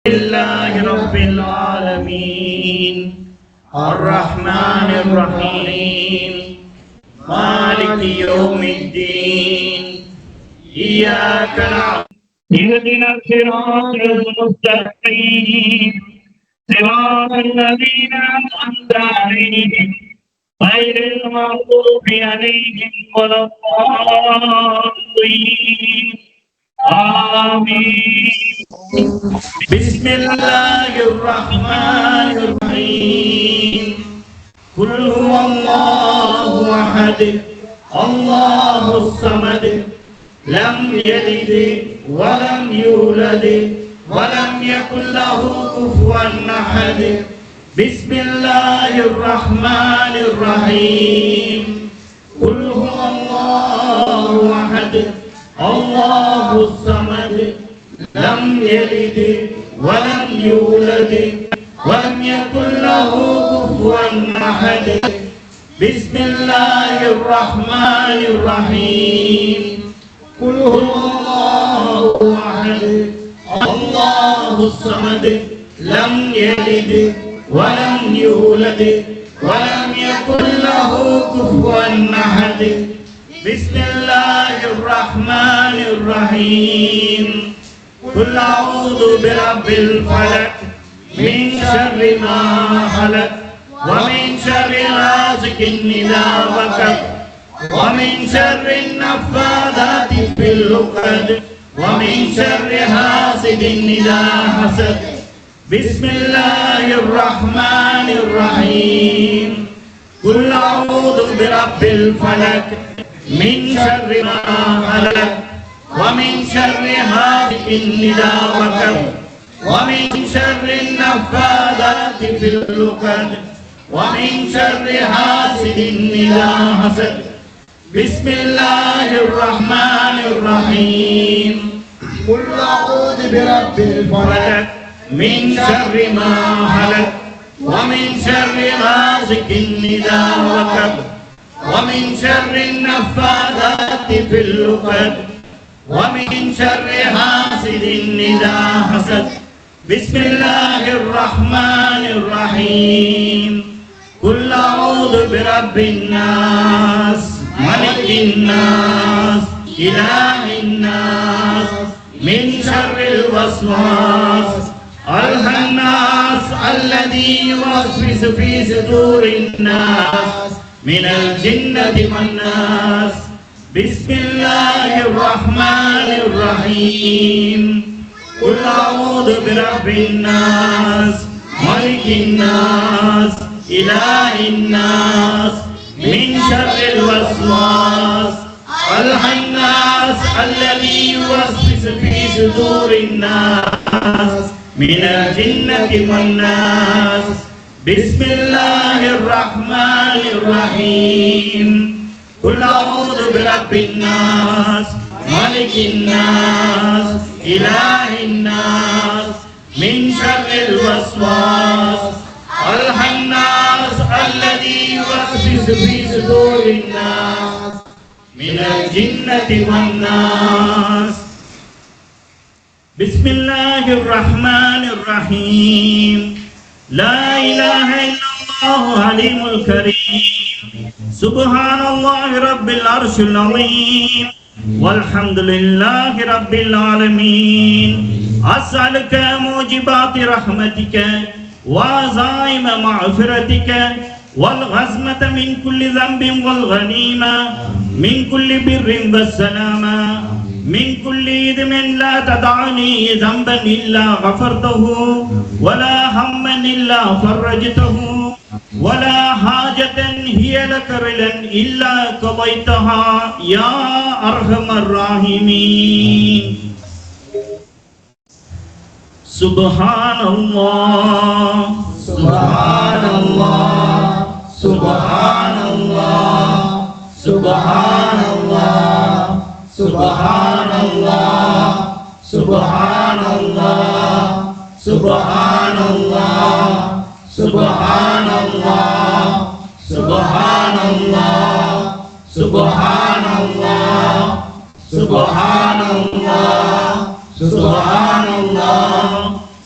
لله رب العالمين الرحمن الرحيم مالك يوم الدين إياك نعبد اهدنا الصراط المستقيم صراط الذين أنعمت عليهم غير المغضوب عليهم ولا الضالين آمين. بسم الله الرحمن الرحيم قل هو الله أحد الله الصمد لم يلد ولم يولد ولم يكن له كفوا أحد بسم الله الرحمن الرحيم قل هو الله أحد الله الصمد لم يلد ولم يولد ولم يكن له كفوا أحد بسم الله الرحمن الرحيم قل هو الله أحد الله الصمد لم يلد ولم يولد ولم يكن له كفوا أحد بسم الله الرحمن الرحيم قل أعوذ برب الفلق من شر ما خلق ومن شر غاسق إذا وقب ومن شر النفاثات في العقد ومن شر حاسد إذا حسد بسم الله الرحمن الرحيم قل أعوذ برب الفلق من شر ما خلق ومن شر حاسد إذا وقب ومن شر النفاثات في العقد ومن شر حاسد إذا حسد بسم الله الرحمن الرحيم قل أعوذ برب الفلق من شر ما خلق ومن شر غاسق إذا وقب ومن شر النفاثات في العقد ومن شر حاسد إذا حسد بسم الله الرحمن الرحيم قل أعوذ برب الناس ملك الناس إله الناس من شر الوسواس الخناس الذي يوسوس في صدور الناس من الجنة والناس بسم الله الرحمن الرحيم قل أعوذ برب الناس ملك الناس إله الناس من شر الوسواس الخناس الذي يوسوس في صدور الناس من الجنة والناس بسم الله الرحمن الرحيم قل أعوذ برب الناس ملك الناس إله الناس من شر الوسواس الخناس الذي يوسوس في صدور الناس من الجنة والناس بسم الله الرحمن الرحيم لا إله إلا الله عليم الكريم سبحان الله رب العرش العظيم والحمد لله رب العالمين أسألك موجبات رحمتك وعزائم مغفرتك والغزمة من كل ذنب والغنيمة من كل بر والسلامة من كل إثم لا تدعني ذنبا إلا غفرته ولا هما إلا فرجته ولا حاجة هي لك رلا إلا قضيتها يا أرحم الراحمين سبحان الله سبحان الله سبحان الله سبحان الله سبحان الله سبحان الله سبحان الله سبحان الله سبحان الله سبحان الله سبحان الله سبحان الله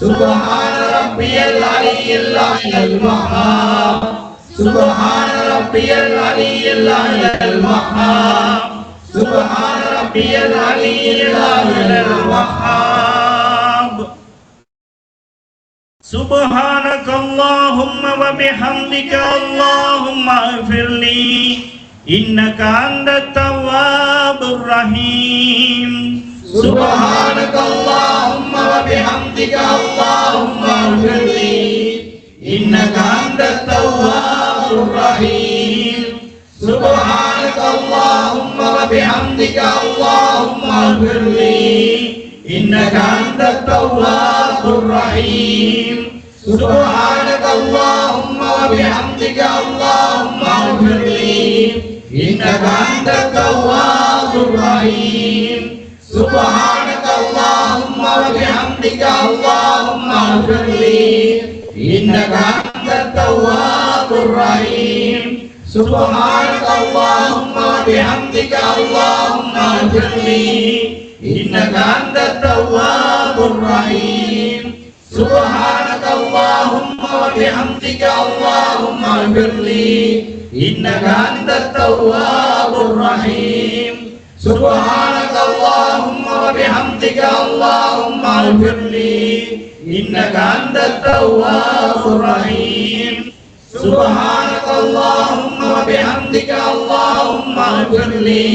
سبحان ربي العلي الأعلى الوهاب سبحان ربي العلي الأعلى الوهاب سبحان ربي العلي الأعلى الوهاب سبحانك اللهم وبحمدك اللهم اغفر لي إنك أنت التواب الرحيم سبحانك اللهم وبحمدك اللهم اغفر لي إنك أنت التواب الرحيم سبحانك اللهم وبحمدك اللهم اغفر لي إنك أنت التواب الرحيم سبحانك اللهم وبحمدك اللهم اغفر لي إنك أنت التواب الرحيم سبحانك اللهم وبحمدك اللهم اغفر لي إنك أنت التواب الرحيم سبحانك اللهم وبحمدك اللهم اغفر لي إنك أنت التواب الرحيم سبحانك اللهم وبحمدك اللهم اغفر لي إنك أنت التواب الرحيم سبحانك اللهم وبحمدك اللهم اغفر لي إنك أنت التواب الرحيم سبحانك اللهم وبحمدك اللهم اغفر لي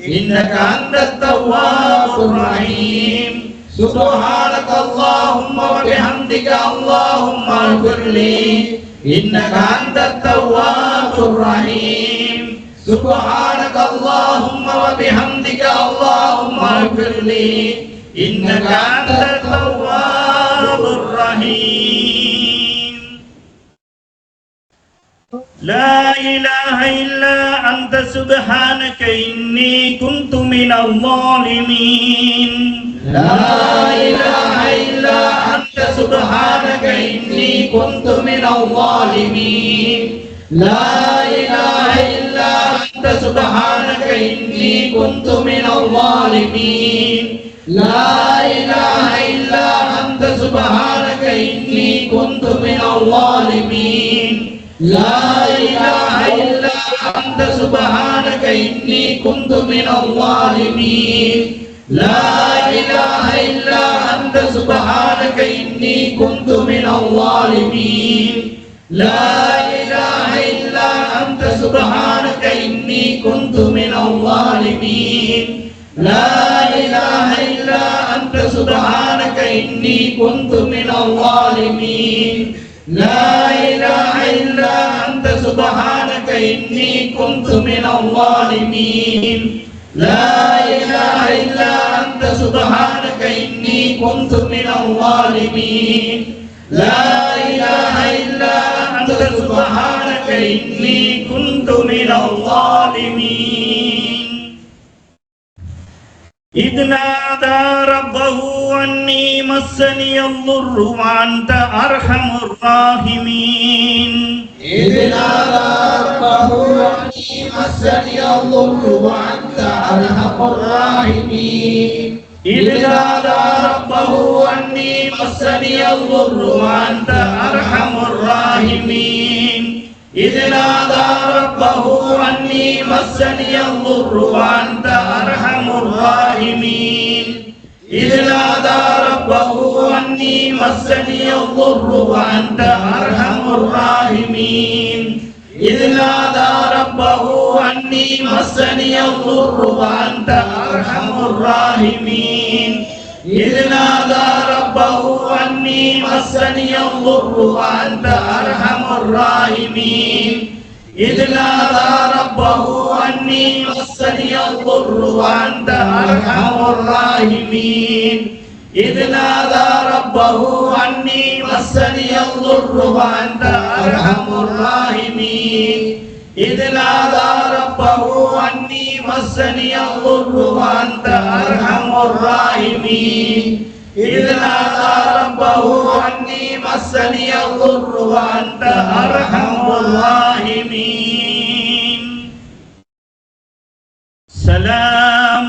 إنك أنت التواب الرحيم سبحانك اللهم وبحمدك اللهم اغفر لي إنك أنت التواب الرحيم سبحانك اللهم وبحمدك اللهم اغفر لي إنك أنت التواب الرحيم لا إله إلا أنت سبحانك إني كنت من الظالمين لا إله إلا أنت سبحانك إني كنت من الظالمين لا إله إلا أنت سبحانك إني كنت من الظالمين لا إله إلا أنت سبحانك إني كنت من الظالمين لا إله إلا أنت سبحانك إني كنت من الظالمين لا إله إلا أنت سبحانك إني كنت من الظالمين لا إله إلا أنت سبحانك إني كنت من الظالمين لا إله إلا أنت سبحانك إني كنت من الظالمين لا إله إلا أنت سبحانك إني كنت من الظالمين لا إله إلا أنت سبحانك إني كنت من الظالمين لا إله إلا أنت سبحانك إني كنت من الظالمين إذ نادى ربه أني مسني الضر وأنت أرحم الراحمين إذ نادى ربه أني مسني الضر وأنت أرحم الراحمين إذ نادى ربه أني مسني الضر وأنت أرحم الراحمين إذ نادى ربه أني مسني الضر وأنت أرحم الراحمين إذ نادى ربه أني مسني الضر وأنت أرحم الراحمين إذ نادى ربه أني مسني الضر وأنت أرحم الراحمين إذ نادى ربه أني مسني الضر وأنت أرحم الراحمين إذ نادى ربه أني مسني الضر وأنت أرحم الراحمين إذ نادى ربه أني مسني الضر وأنت أرحم الراحمين إذ نادى ربه أني مسني الضر وأنت أرحم الراحمين إذ نادى ربه أني مسني الضر وأنت أرحم الراحمين سلام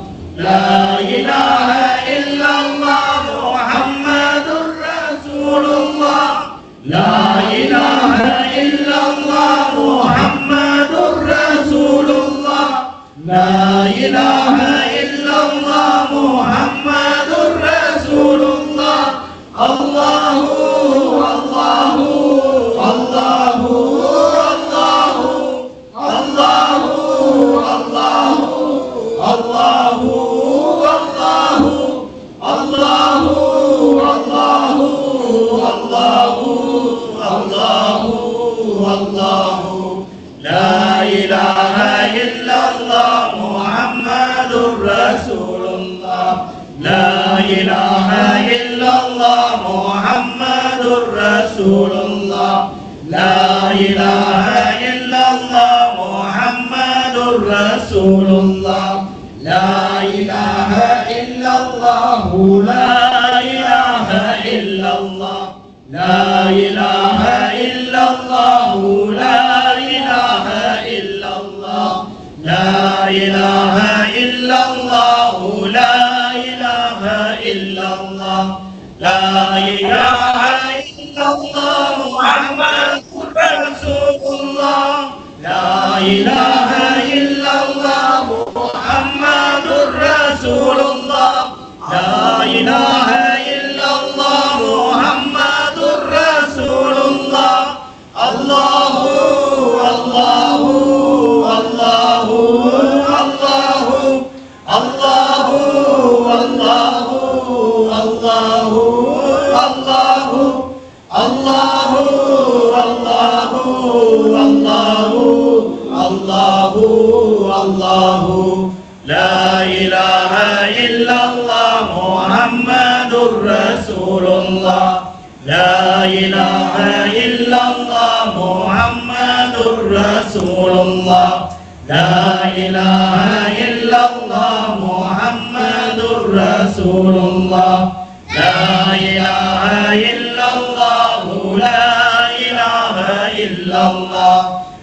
لا إله إلا الله محمد رسول الله لا إله إلا الله محمد رسول الله لا إله إلا الله محمد رسول الله الله الله الله الله الله الله الله الله الله الله الله الله لا إله إلا الله محمد رسول الله لا إله إلا الله محمد رسول الله لا إله إلا الله محمد رسول الله لا إله إلا الله لا إله إلا الله لا إله إلا الله لا إله إلا الله لا إله إلا الله لا إله إلا الله لا إله إلا الله محمد رسول الله لا إله إلا الله محمد رسول الله لا إله إلا الله محمد رسول الله الله الله الله الله الله الله الله الله الله الله الله لا إله إلا الله محمد رسول الله لا إله إلا الله محمد رسول الله لا إله إلا الله محمد رسول الله لا إله إلا الله لا إله إلا الله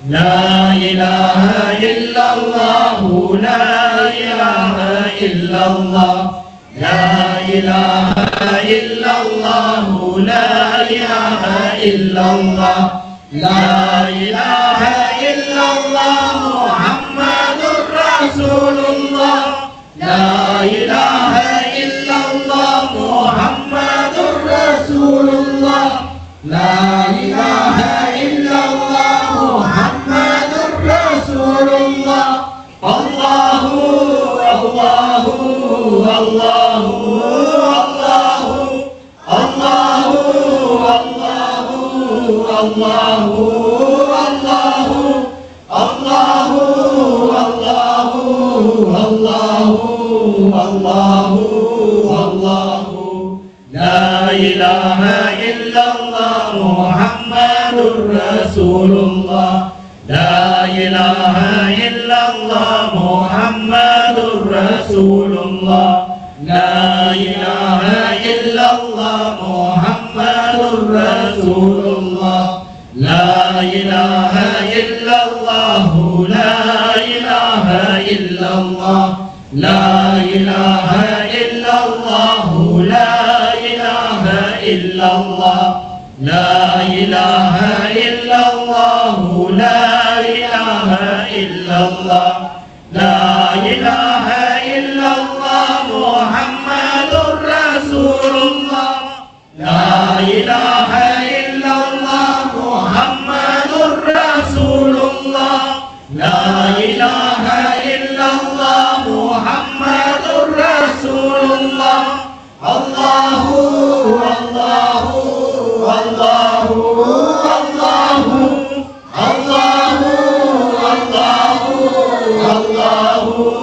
لا إله إلا الله لا إله إلا الله لا إله إلا الله لا إله إلا الله لا إله إلا الله محمد رسول الله لا إله إلا الله محمد رسول الله لا إله إلا الله محمد رسول الله الله الله الله الله الله الله الله الله الله الله لا إله إلا الله محمد رسول الله لا إله إلا الله محمد رسول الله لا إله إلا الله محمد رسول الله لا إله إلا الله لا إله إلا الله لا إله إلا الله لا إله إلا الله لا إله إلا الله لا إله إلا الله لا إله إلا الله محمد رسول الله لا إله إلا الله محمد رسول الله لا إله إلا الله محمد رسول الله الله الله الله الله الله الله الله الله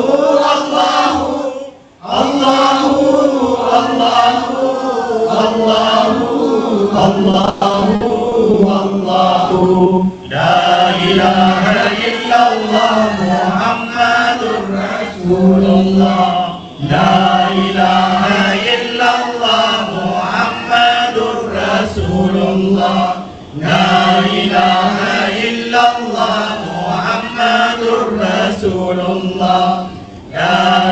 الله الله الله لا إله إلا الله محمد رسول الله لا إله إلا الله محمد رسول الله لا إله إلا الله محمد رسول الله لا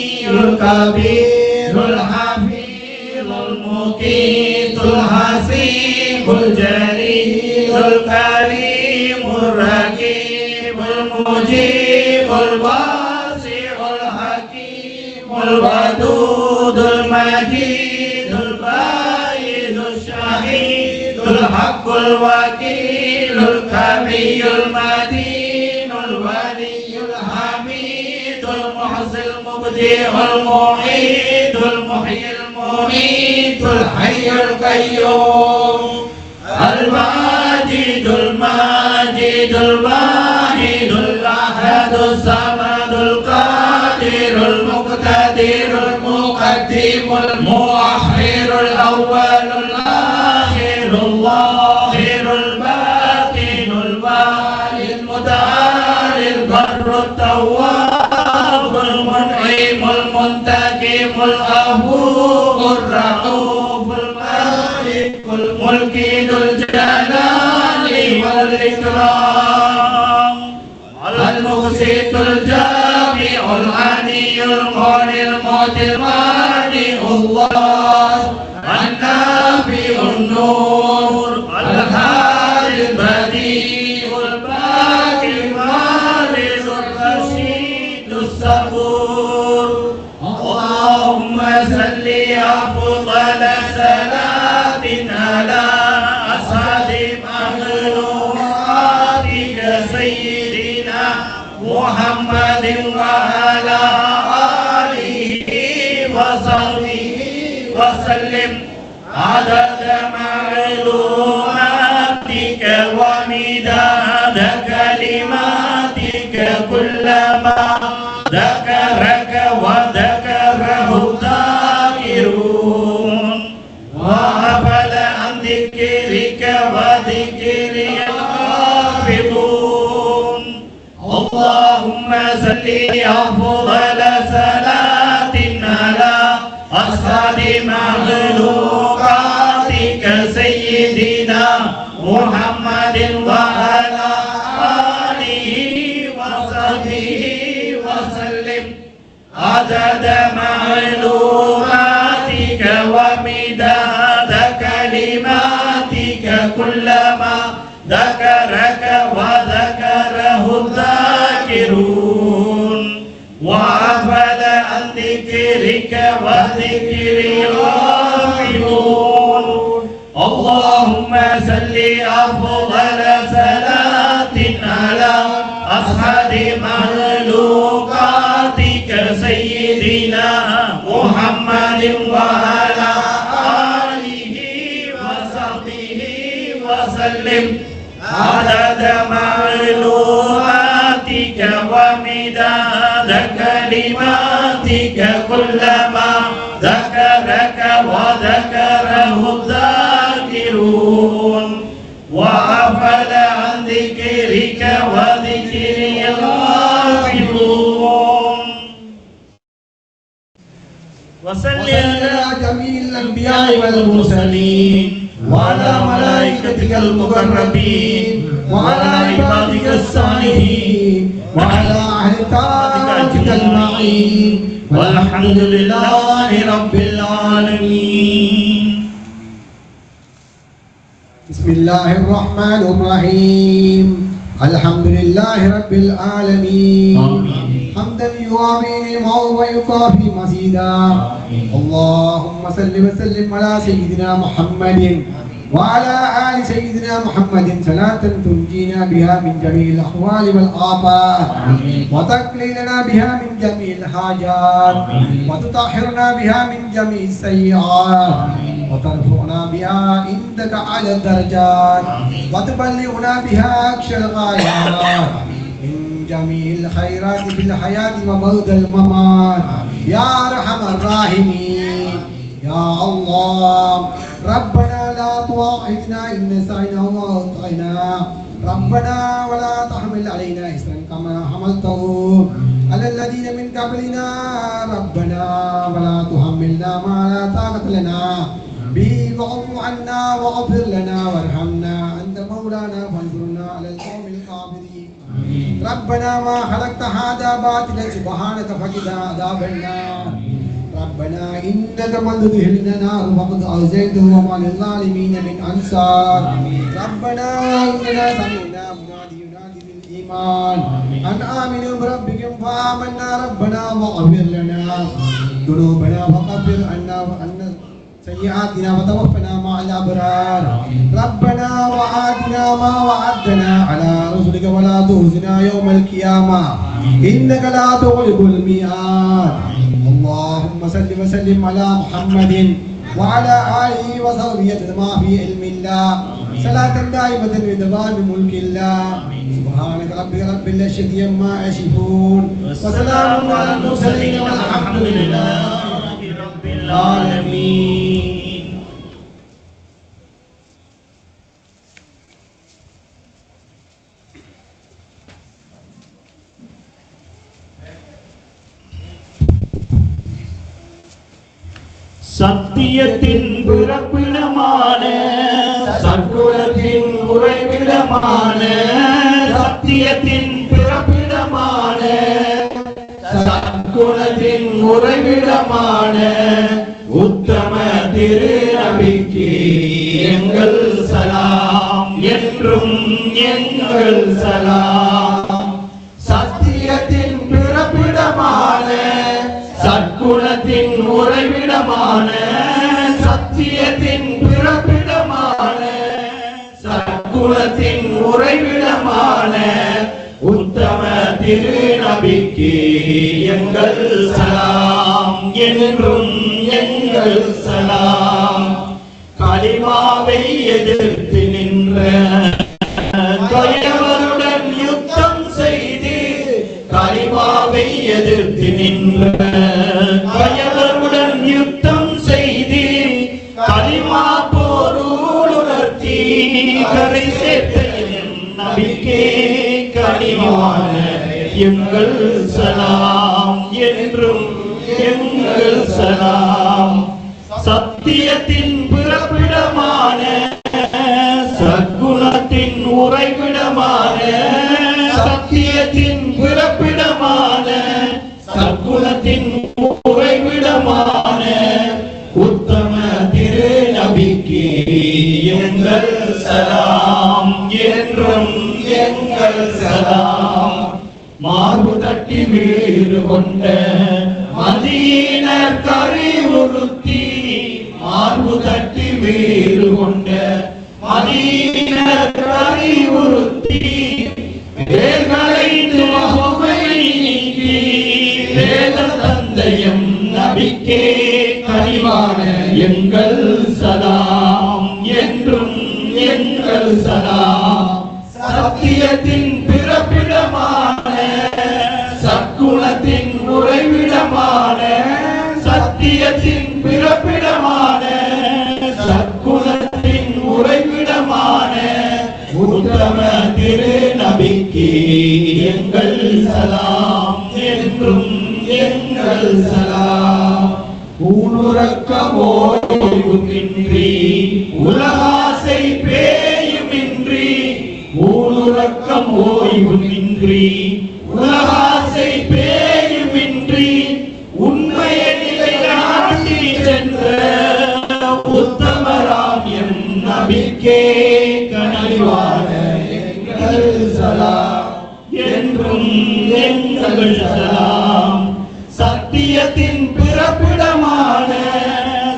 الكبير الحفيظ المقيت الحسيب الجليل الكريم الرقيب المجيب الواسع الحكيم الودود المجيد الباعث الشهيد الحق الوكيل الكبير المتين الولي الحميد المحصي المبدع المعيد المحيي المميت الحي القيوم الماجد الماجد الواحد الأحد الصمد القادر المقتدر المقدم المؤخر الأول الآخر الظاهر الباطن الوالي المتعالي البر التواب المنعم المنتقم الغفور الرؤوف المالك الملك ذو الجلال والإكرام المقسط الجامع الغني المغني المعطي المانع الله النافع النور الهادي البديع الباقي الوارث الرشيد الصبور اللهم صل أفضل صلاة على أسعد مخلوقاتك سيدنا محمد وعلى آله وصحبه وسلم عدد معلوماتك ومداد كلماتك كلما ذكرك وذكره الذاكرون وغفل عن ذكرك وذكر الحافظون اللهم صل أفضل صلاة على أسعد مخلوقاتك سيدنا محمد وعلى آله وصحبه وسلم عدد معلوماتك ومداد كلماتك كلما ذكرك وذكره الذاكرون وغفل عن ذكرك وذكر الغافلون اللهم صل أفضل صلاة على أسعد مخلوقاتك سيدنا محمد وعلى آله وصحبه وسلم عدد معلوماتك ومداد كلماتك كلما ذكرك وذكره الذاكرون وغفل عن ذكرك وذكر الغافلون وصل على جميع الأنبياء والمرسلين وعلى ملائكتك المقربين وعلى عبادك الصالحين وعلى أهل طاعتك أجمعين والحمد لله رب العالمين. بسم الله الرحمن الرحيم الحمد لله رب العالمين حمدا يوافي نعمه ويكافي مزيدا اللهم صل وسلم على سيدنا محمد وعلى آل سيدنا محمد صلاة تنجينا بها من جميع الأحوال والآفات وتقضي لنا بها من جميع الحاجات وتطهرنا بها من جميع السيئات وترفعنا بها عندك على الدرجات وتبلغنا بها أقصى الغايات من جميع الخيرات في الحياة وبعد الممات يا أرحم الراحمين يا الله ربنا لا تؤاخذنا إن نسينا وأخطأنا ربنا ولا تحمل علينا إصرا كما حملته على الذين من قبلنا ربنا ولا تحملنا ما لا طاقة لنا به واعف عنا واغفر لنا وارحمنا أنت مولانا فانصرنا على القوم الكافرين ربنا ما خلقت هذا باطلا سبحانك فقنا عذاب النار ربنا إنك من تدخلنا النار فقد أخزيته وما للظالمين من أنصار ربنا إننا سمعنا منادي ينادي بالإيمان أن آمنوا بربكم فآمنا ربنا واغفر لنا ذنوبنا وكفر عنا سيئاتنا وتوفنا مع الأبرار ربنا وآتنا ما وعدتنا على رسلك ولا تخزنا يوم القيامة إنك لا تخلف الميعاد اللهم صل وسلم على محمد وعلى آله وصحبه ما في علم الله صلاة دائمة بدوام ملك الله سبحانك رب العزة عما يصفون وسلام على المرسلين والحمد لله رب العالمين. சத்தியத்தின் பிறப்பிடமான சற்குலத்தின் உறைவிடமான சத்தியத்தின் பிறப்பிடமான சற்குலத்தின் உறைவிடமான உத்தம திரு நபிக்கு எங்கள் சலாம் என்றும் எங்கள் சலாம் சத்தியத்தின் பிறப்பிடமான சற்குலத்தின் உறைவிடமான சத்தியத்தின் பிறப்பிடமான சற்குலத்தின் உறைவிடமான உத்தம திரு நபிக்கு எங்கள் சலாம் என்றும் எங்கள் சலாம் கலிமாவை எதிர்த்து நின்ற கயவருடன் யுத்தம் செய்து கலிமாவை எதிர்த்து நின்ற கயவருடன் யுத்தம் செய்து கலிமா போருணர்த்தி கரை சேர்த்த நபிக்கே கனிவான எங்கள் சலாம் என்றும் எங்கள் சலாம் சத்தியத்தின் பிறப்பிடமான சற்குணத்தின் உறைவிடமான சத்தியத்தின் பிறப்பிடமான சற்குணத்தின் உறைவிடமான உத்தம திரு நபிக்கு எங்கள் சலாம் என்றும் எங்கள் சலாம் மார்பு தட்டி வீடு கொண்ட மதீனர் கரிவுறுத்தி மார்பு தட்டி வீடு கொண்ட மதீனர் கரிவுறுத்தி வேர்களைந்து வகுமை நீக்கி வேத தந்தையம் நபிக்கே கனிவான எங்கள் சலாம் என்றும் எங்கள் சலாம் சத்தியத்தின் பிறப்பிடமான சற்குணத்தின் உறைவிடமான சத்தியத்தின் பிறப்பிடமான சற்குணத்தின் உறைவிடமான உத்தம திரு நபிக்கு எங்கள் சலாம் என்றும் எங்கள் சலாம் ஊனுறக்கம் ஓய்வுமின்றி உலகாசை பேயுமின்றி ஊனுறக்கம் ஓய்வுமின்றி உலகாசை பேயுமின்றி உண்மையை நிலைநாட்டி சென்ற உத்தமராம் என் நபிக்கே கனிவான எங்கள் சலாம் என்றும் எங்கள் சலாம் சத்தியத்தின் பிறப்பிடமான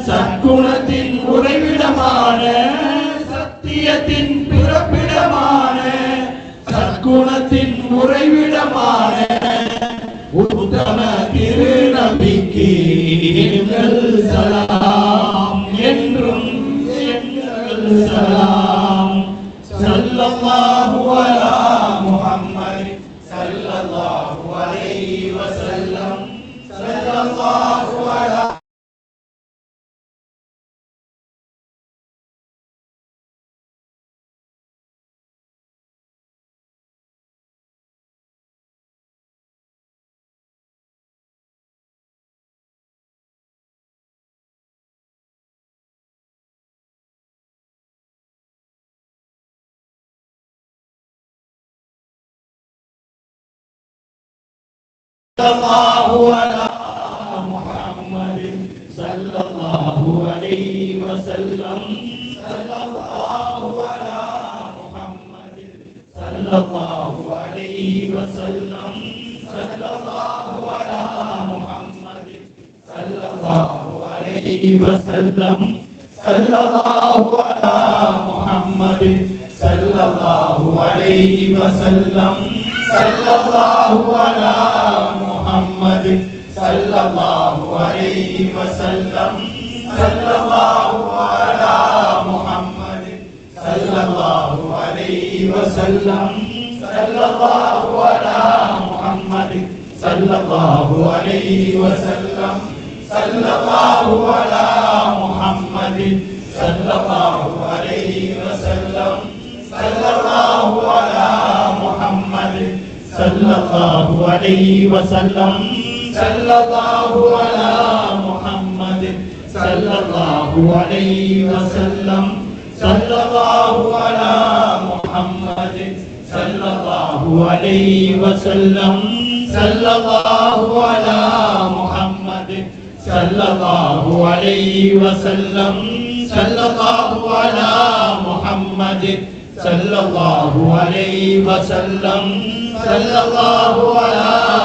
சற்குணத்தின் உறைவிடமான சத்தியத்தின் பிறப்பிடமான சற்குணத்தின் உறைவிடமான உத்தம திரு நபிக்கு எங்கள் சலாம் என்றும் எங்கள் சலாம் ஸல்லல்லாஹு அலா முஹம்மத் ஸல்லல்லாஹு அலைஹி வஸல்லம் ஸல்லல்லாஹு அலா الله على محمد முஹம்மதின் ஸல்லல்லாஹு அலைஹி வஸல்லம் ஸல்லல்லாஹு அலா முஹம்மதின் ஸல்லல்லாஹு அலைஹி வஸல்லம் ஸல்லல்லாஹு அலா முஹம்மதின் ஸல்லல்லாஹு அலைஹி வஸல்லம் ஸல்லல்லாஹு அலா முஹம்மதின் ஸல்லல்லாஹு அலைஹி வஸல்லம் ஸல்லல்லாஹு அலா முஹம்மதின் ஸல்லல்லாஹு அலைஹி வஸல்லம் ஸல்லல்லாஹு அலா முஹம்மதின் ஸல்லல்லாஹு அலைஹி வஸல்லம் ஸல்லல்லாஹு அலா முஹம்மதின் ஸல்லல்லாஹு அலைஹி வஸல்லம் ஸல்லல்லாஹு அலா முஹம்மதின் ஸல்லல்லாஹு அலைஹி வஸல்லம் ஸல்லல்லாஹு அலா முஹம்மதின் ஸல்லல்லாஹு அலைஹி வஸல்லம் ஸல்லல்லாஹு அலா முஹம்மதின் ஸல்லல்லாஹு அலைஹி வஸல்லம் ஸல்லல்லாஹு அலா முஹம்மதின் ஸல்லல்லாஹு அலைஹி வஸல்லம் ஸல்லல்லாஹு அலா முஹம்மதின் ஸல்லல்லாஹு அலைஹி வஸல்லம் ஸல்லல்லாஹு அலா முஹம்மதின் ஸல்லல்லாஹு அலைஹி வஸல்லம் ஸல்லல்லாஹு அலா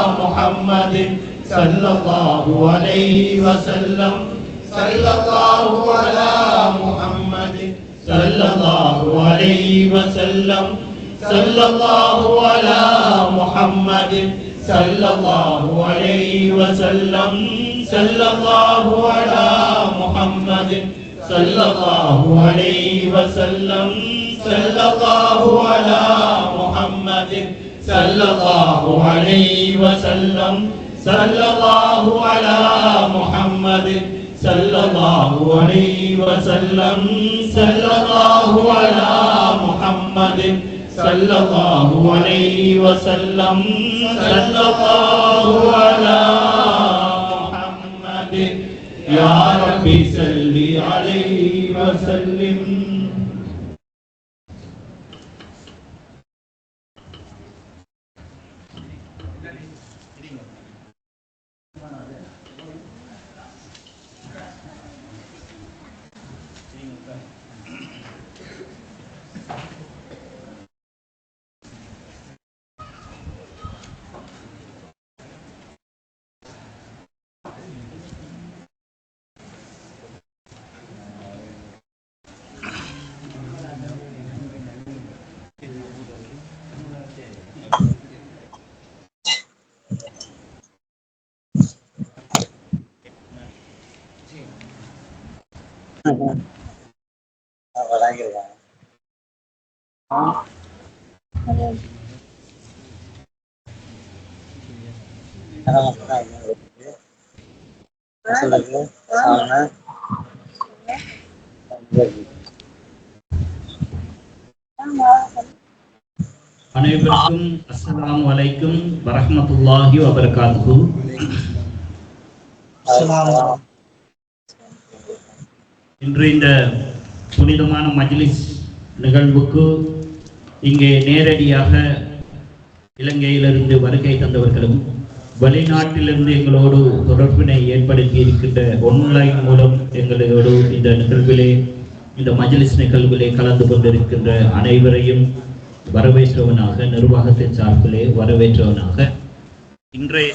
முஹம்மதின் ஸல்லல்லாஹு அலைஹி வஸல்லம் ஸல்லல்லாஹு அலா முஹம்மதின் ஸல்லல்லாஹு அலைஹி வஸல்லம் ஸல்லல்லாஹு அலா முஹம்மதின் ஸல்லல்லாஹு அலைஹி வஸல்லம் ஸல்லல்லாஹு அலா முஹம்மதின் ஸல்லல்லாஹு அலைஹி வஸல்லம் ஸல்லல்லாஹு அலா முஹம்மதின் ஸல்லல்லாஹு அலைஹி வஸல்லம் ஸல்லல்லாஹு அலா முஹம்மதின் ஸல்லல்லாஹு அலைஹி வஸல்லம் ஸல்லல்லாஹு அலா முஹம்மதின் ஸல்லல்லாஹு அலைஹி வஸல்லம் ஸல்லல்லாஹு அலா முஹம்மதின் யா ரப்பி ஸல்லி அலைஹி வஸல்லிம். அனைவருக்கும் அஸ்ஸலாமு அலைக்கும் வரஹ்மத்துல்லாஹி வபரகாத்துஹு. இன்று இந்த புனிதமான மஜ்லிஸ் நிகழ்வுக்கு இங்கே நேரடியாக இலங்கையிலிருந்து வருகை தந்தவர்களும் வெளிநாட்டிலிருந்து எங்களோடு தொடர்பினை ஏற்படுத்தி இருக்கின்ற ஆன்லைன் மூலம் எங்களோடு இந்த நிகழ்விலே இந்த மஜ்லிஸ் நிகழ்விலே கலந்து கொண்டிருக்கின்ற அனைவரையும் வரவேற்றவனாக, நிர்வாகத்தின் சார்பிலே வரவேற்றவனாக இன்றைய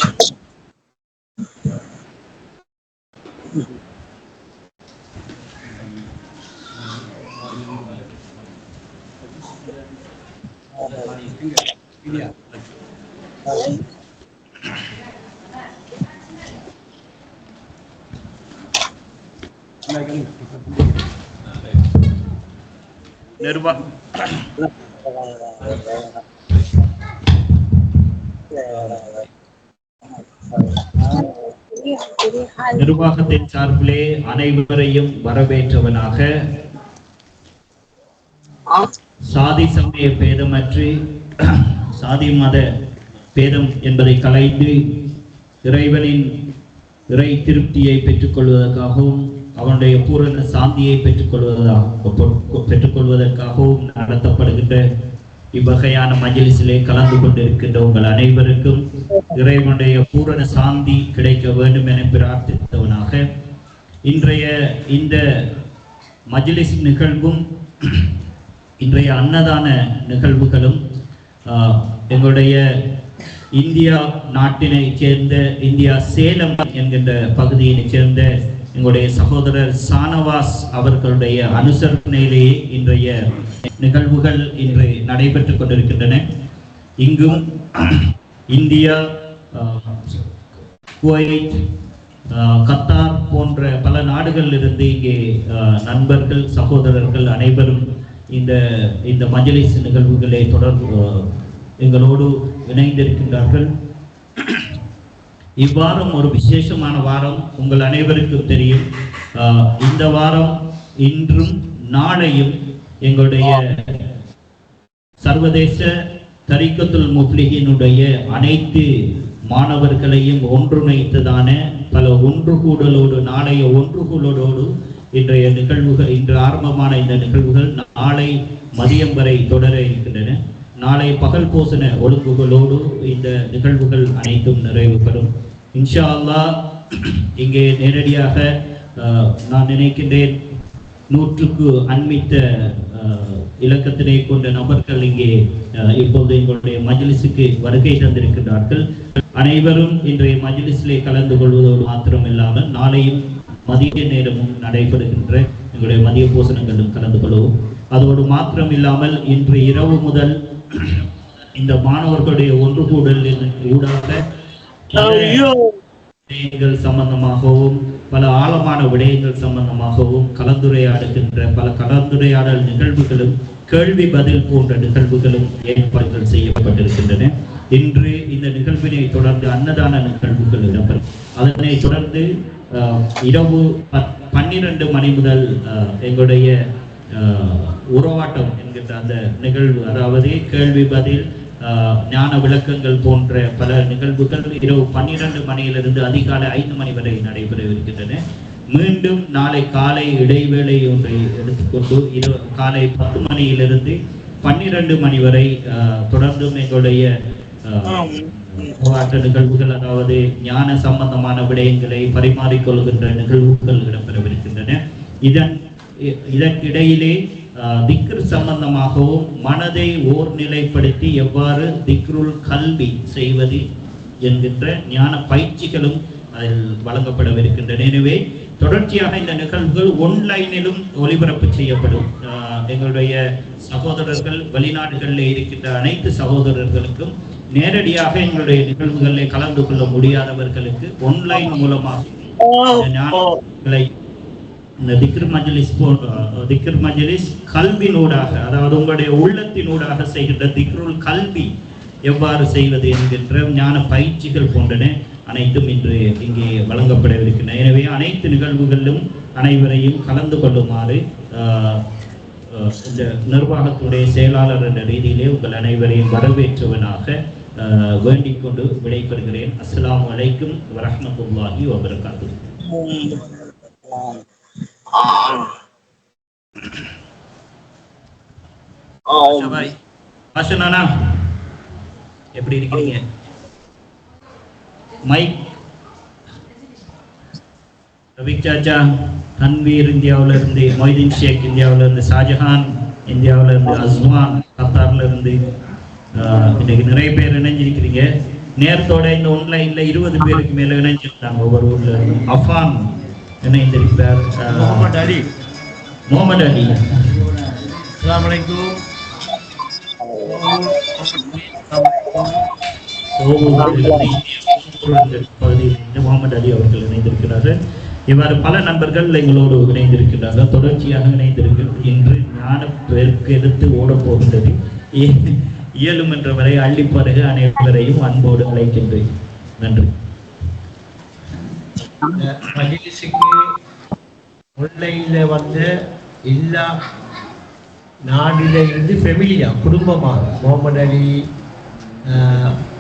நிர்வாகத்தின் சார்பிலே அனைவரையும் வரவேற்றவனாக சாதி சமய பேதமற்று சாதி மத பேதம் என்பதை கலைந்து இறைவனின் இறை திருப்தியை பெற்றுக்கொள்வதற்காகவும் அவனுடைய பூரண சாந்தியை பெற்றுக்கொள்வதற்காகவும் நடத்தப்படுகின்ற இவ்வகையான மஜ்லிஸிலே கலந்து கொண்டிருக்கின்ற உங்கள் அனைவருக்கும் இறைவனுடைய பூரண சாந்தி கிடைக்க வேண்டும் என பிரார்த்தித்தவனாக இன்றைய இந்த மஜ்லிஸ் நிகழ்வும் இன்றைய அன்னதான நிகழ்வுகளும் எங்களுடைய இந்தியா நாட்டினை சேர்ந்த இந்தியா சேலம் என்கின்ற பகுதியினை சேர்ந்த எங்களுடைய சகோதரர் சானவாஸ் அவர்களுடைய அனுசரணையிலேயே இன்றைய நிகழ்வுகள் இன்று நடைபெற்றுக் கொண்டிருக்கின்றன. இங்கும் இந்தியா, குவைத், கத்தார் போன்ற பல நாடுகளில் இருந்து இங்கே நண்பர்கள் சகோதரர்கள் அனைவரும் இந்த மஜ்லிஸ் நிகழ்வுகளை தொடர்பு எங்களோடு இணைந்திருக்கின்றார்கள். இவ்வாரம் ஒரு விசேஷமான வாரம், உங்கள் அனைவருக்கும் தெரியும். இந்த வாரம் இன்றும் நாளையும் எங்களுடைய சர்வதேச தரீக்கத்துல் முஃப்லிஹீனுடைய அனைத்து மாணவர்களையும் ஒன்றிணைத்ததான பல ஒன்றுகூடலோடு, நாளைய ஒன்றுகூடலோடு இன்றைய நிகழ்வுகள், இன்று ஆரம்பமான இந்த நிகழ்வுகள் நாளை மதியம் வரை தொடர இருக்கின்றன. நாளை பகல் போசன ஒழுங்குகளோடு இந்த நிகழ்வுகள் அனைத்தும் நிறைவு பெறும். இன்ஷா அல்லாஹ் இங்கே நேரடியாக நான் நினைக்கின்றேன் 100க்கு அண்மித்த இலக்கத்தினை கொண்ட நபர்கள் இங்கே இப்போது எங்களுடைய மஜ்லிஸுக்கு வருகை தந்திருக்கின்றார்கள். அனைவரும் இன்றைய மஜ்லிஸிலே கலந்து கொள்வதோடு மாத்திரம் இல்லாமல் நாளையும் மதிய நேரமும் நடைபெறுகின்ற எங்களுடைய மதிய போசனங்களும் கலந்து கொள்வோம். அதோடு மாத்திரம் இல்லாமல் இன்று இரவு முதல் இந்த மாணவர்களுடைய ஒன்று கூடல் ஊடாக விடயங்கள் சம்பந்தமாகவும் பல ஆழமான விடயங்கள் சம்பந்தமாகவும் கலந்துரையாடுகின்ற பல கலந்துரையாடல் நிகழ்வுகளும் கேள்வி பதில் போன்ற நிகழ்வுகளும் ஏற்பாடுகள் செய்யப்பட்டிருக்கின்றன. இன்று இந்த நிகழ்வினை தொடர்ந்து அன்னதான நிகழ்வுகள் இடம்பெறும். அதனை தொடர்ந்து இரவு 12 மணி முதல் எங்களுடைய உறவாட்டம் என்கின்ற அந்த நிகழ்வு, அதாவது கேள்வி பதில், ஞான விளக்கங்கள் போன்ற பல நிகழ்வுகள் இரவு 12 மணியிலிருந்து அதிகாலை 5 மணி வரை நடைபெறவிருக்கின்றன. மீண்டும் நாளை காலை இடைவேளை ஒன்றை எடுத்துக்கொண்டு காலை 10 மணியிலிருந்து 12 மணி வரை தொடர்ந்தும் எங்களுடைய போராட்ட நிகழ்வுகள், அதாவது ஞான சம்பந்தமான விடயங்களை பரிமாறிக்கொள்கின்ற நிகழ்வுகள் இடம்பெறவிருக்கின்றன. இதற்கிடையிலே திக்ர் சம்பந்தமாகவும் மனதை ஓர் நிலைப்படுத்தி எவ்வாறு திக்ருல் கல்வி செய்வது என்கின்ற ஞான பயிற்சிகளும் அதில் வழங்கப்படவிருக்கின்றன. எனவே தொடர்ச்சியாக இந்த நிகழ்வுகள் ஒன்லைனிலும் ஒளிபரப்பு செய்யப்படும். எங்களுடைய சகோதரர்கள் வெளிநாடுகளில் இருக்கின்ற அனைத்து சகோதரர்களுக்கும் நேரடியாக எங்களுடைய நிகழ்வுகளில் கலந்து கொள்ள முடியாதவர்களுக்கு ஒன்லைன் மூலமாக இந்த திக்ர் மஜ்லிஸ் கல்வினூடாக, அதாவது உங்களுடைய உள்ளத்தினூடாக செய்கின்ற திக்ருல் கல்வி எவ்வாறு செய்வது என்கின்ற ஞான பயிற்சிகள் போன்றன அனைத்தும் இன்று இங்கே வழங்கப்படவிருக்கின்றன. எனவே அனைத்து நிகழ்வுகளிலும் அனைவரையும் கலந்து கொள்ளுமாறு இந்த நிர்வாகத்துடைய செயலாளர் என்ற ரீதியிலே உங்கள் அனைவரையும் வரவேற்றவனாக வேண்டிக் கொண்டு விடைபெறுகிறேன். அஸ்ஸலாமு அலைக்கும் வரஹ்மத்துல்லாஹி வபரகாத்துஹு. எப்படி இருக்கீங்க? மைக் ரவிக் சாச்சா, தன்வீர் இந்தியாவில இருந்து, மொய்தீன் ஷேக் இந்தியாவில இருந்து, ஷாஜஹான் இந்தியாவில இருந்து, அஸ்வான் கத்தார்ல இருந்து, இன்னைக்கு நிறைய பேர் இணைஞ்சிருக்கிறீங்க. நேரத்தோட இந்த ஒன்லைன்ல 20 பேருக்கு மேல இணைஞ்சிருந்தாங்க ஒவ்வொரு ஊர்ல இருந்து. அஃபான் இணைந்திருக்கிறார். முகமது அலி. அஸ்ஸலாமு அலைக்கும். முகமது அலி அவர்கள் இணைந்திருக்கிறார்கள். இவ்வாறு பல நண்பர்கள் எங்களோடு இணைந்திருக்கிறார்கள், தொடர்ச்சியாக இணைந்திருக்கிறது. இன்று ஞான பெருக்கு எடுத்து ஓடப் போகின்றது. இயலும் என்ற வரை அள்ளிப்பருக அனைவரையும் அன்போடு அழைக்கின்றேன். நன்றி. மஜ்லிஸுக்கு ஆன்லைன்ல வந்து எல்லா நாடுல இருந்து ஃபெமிலியா, குடும்பமாக முகமது அலி,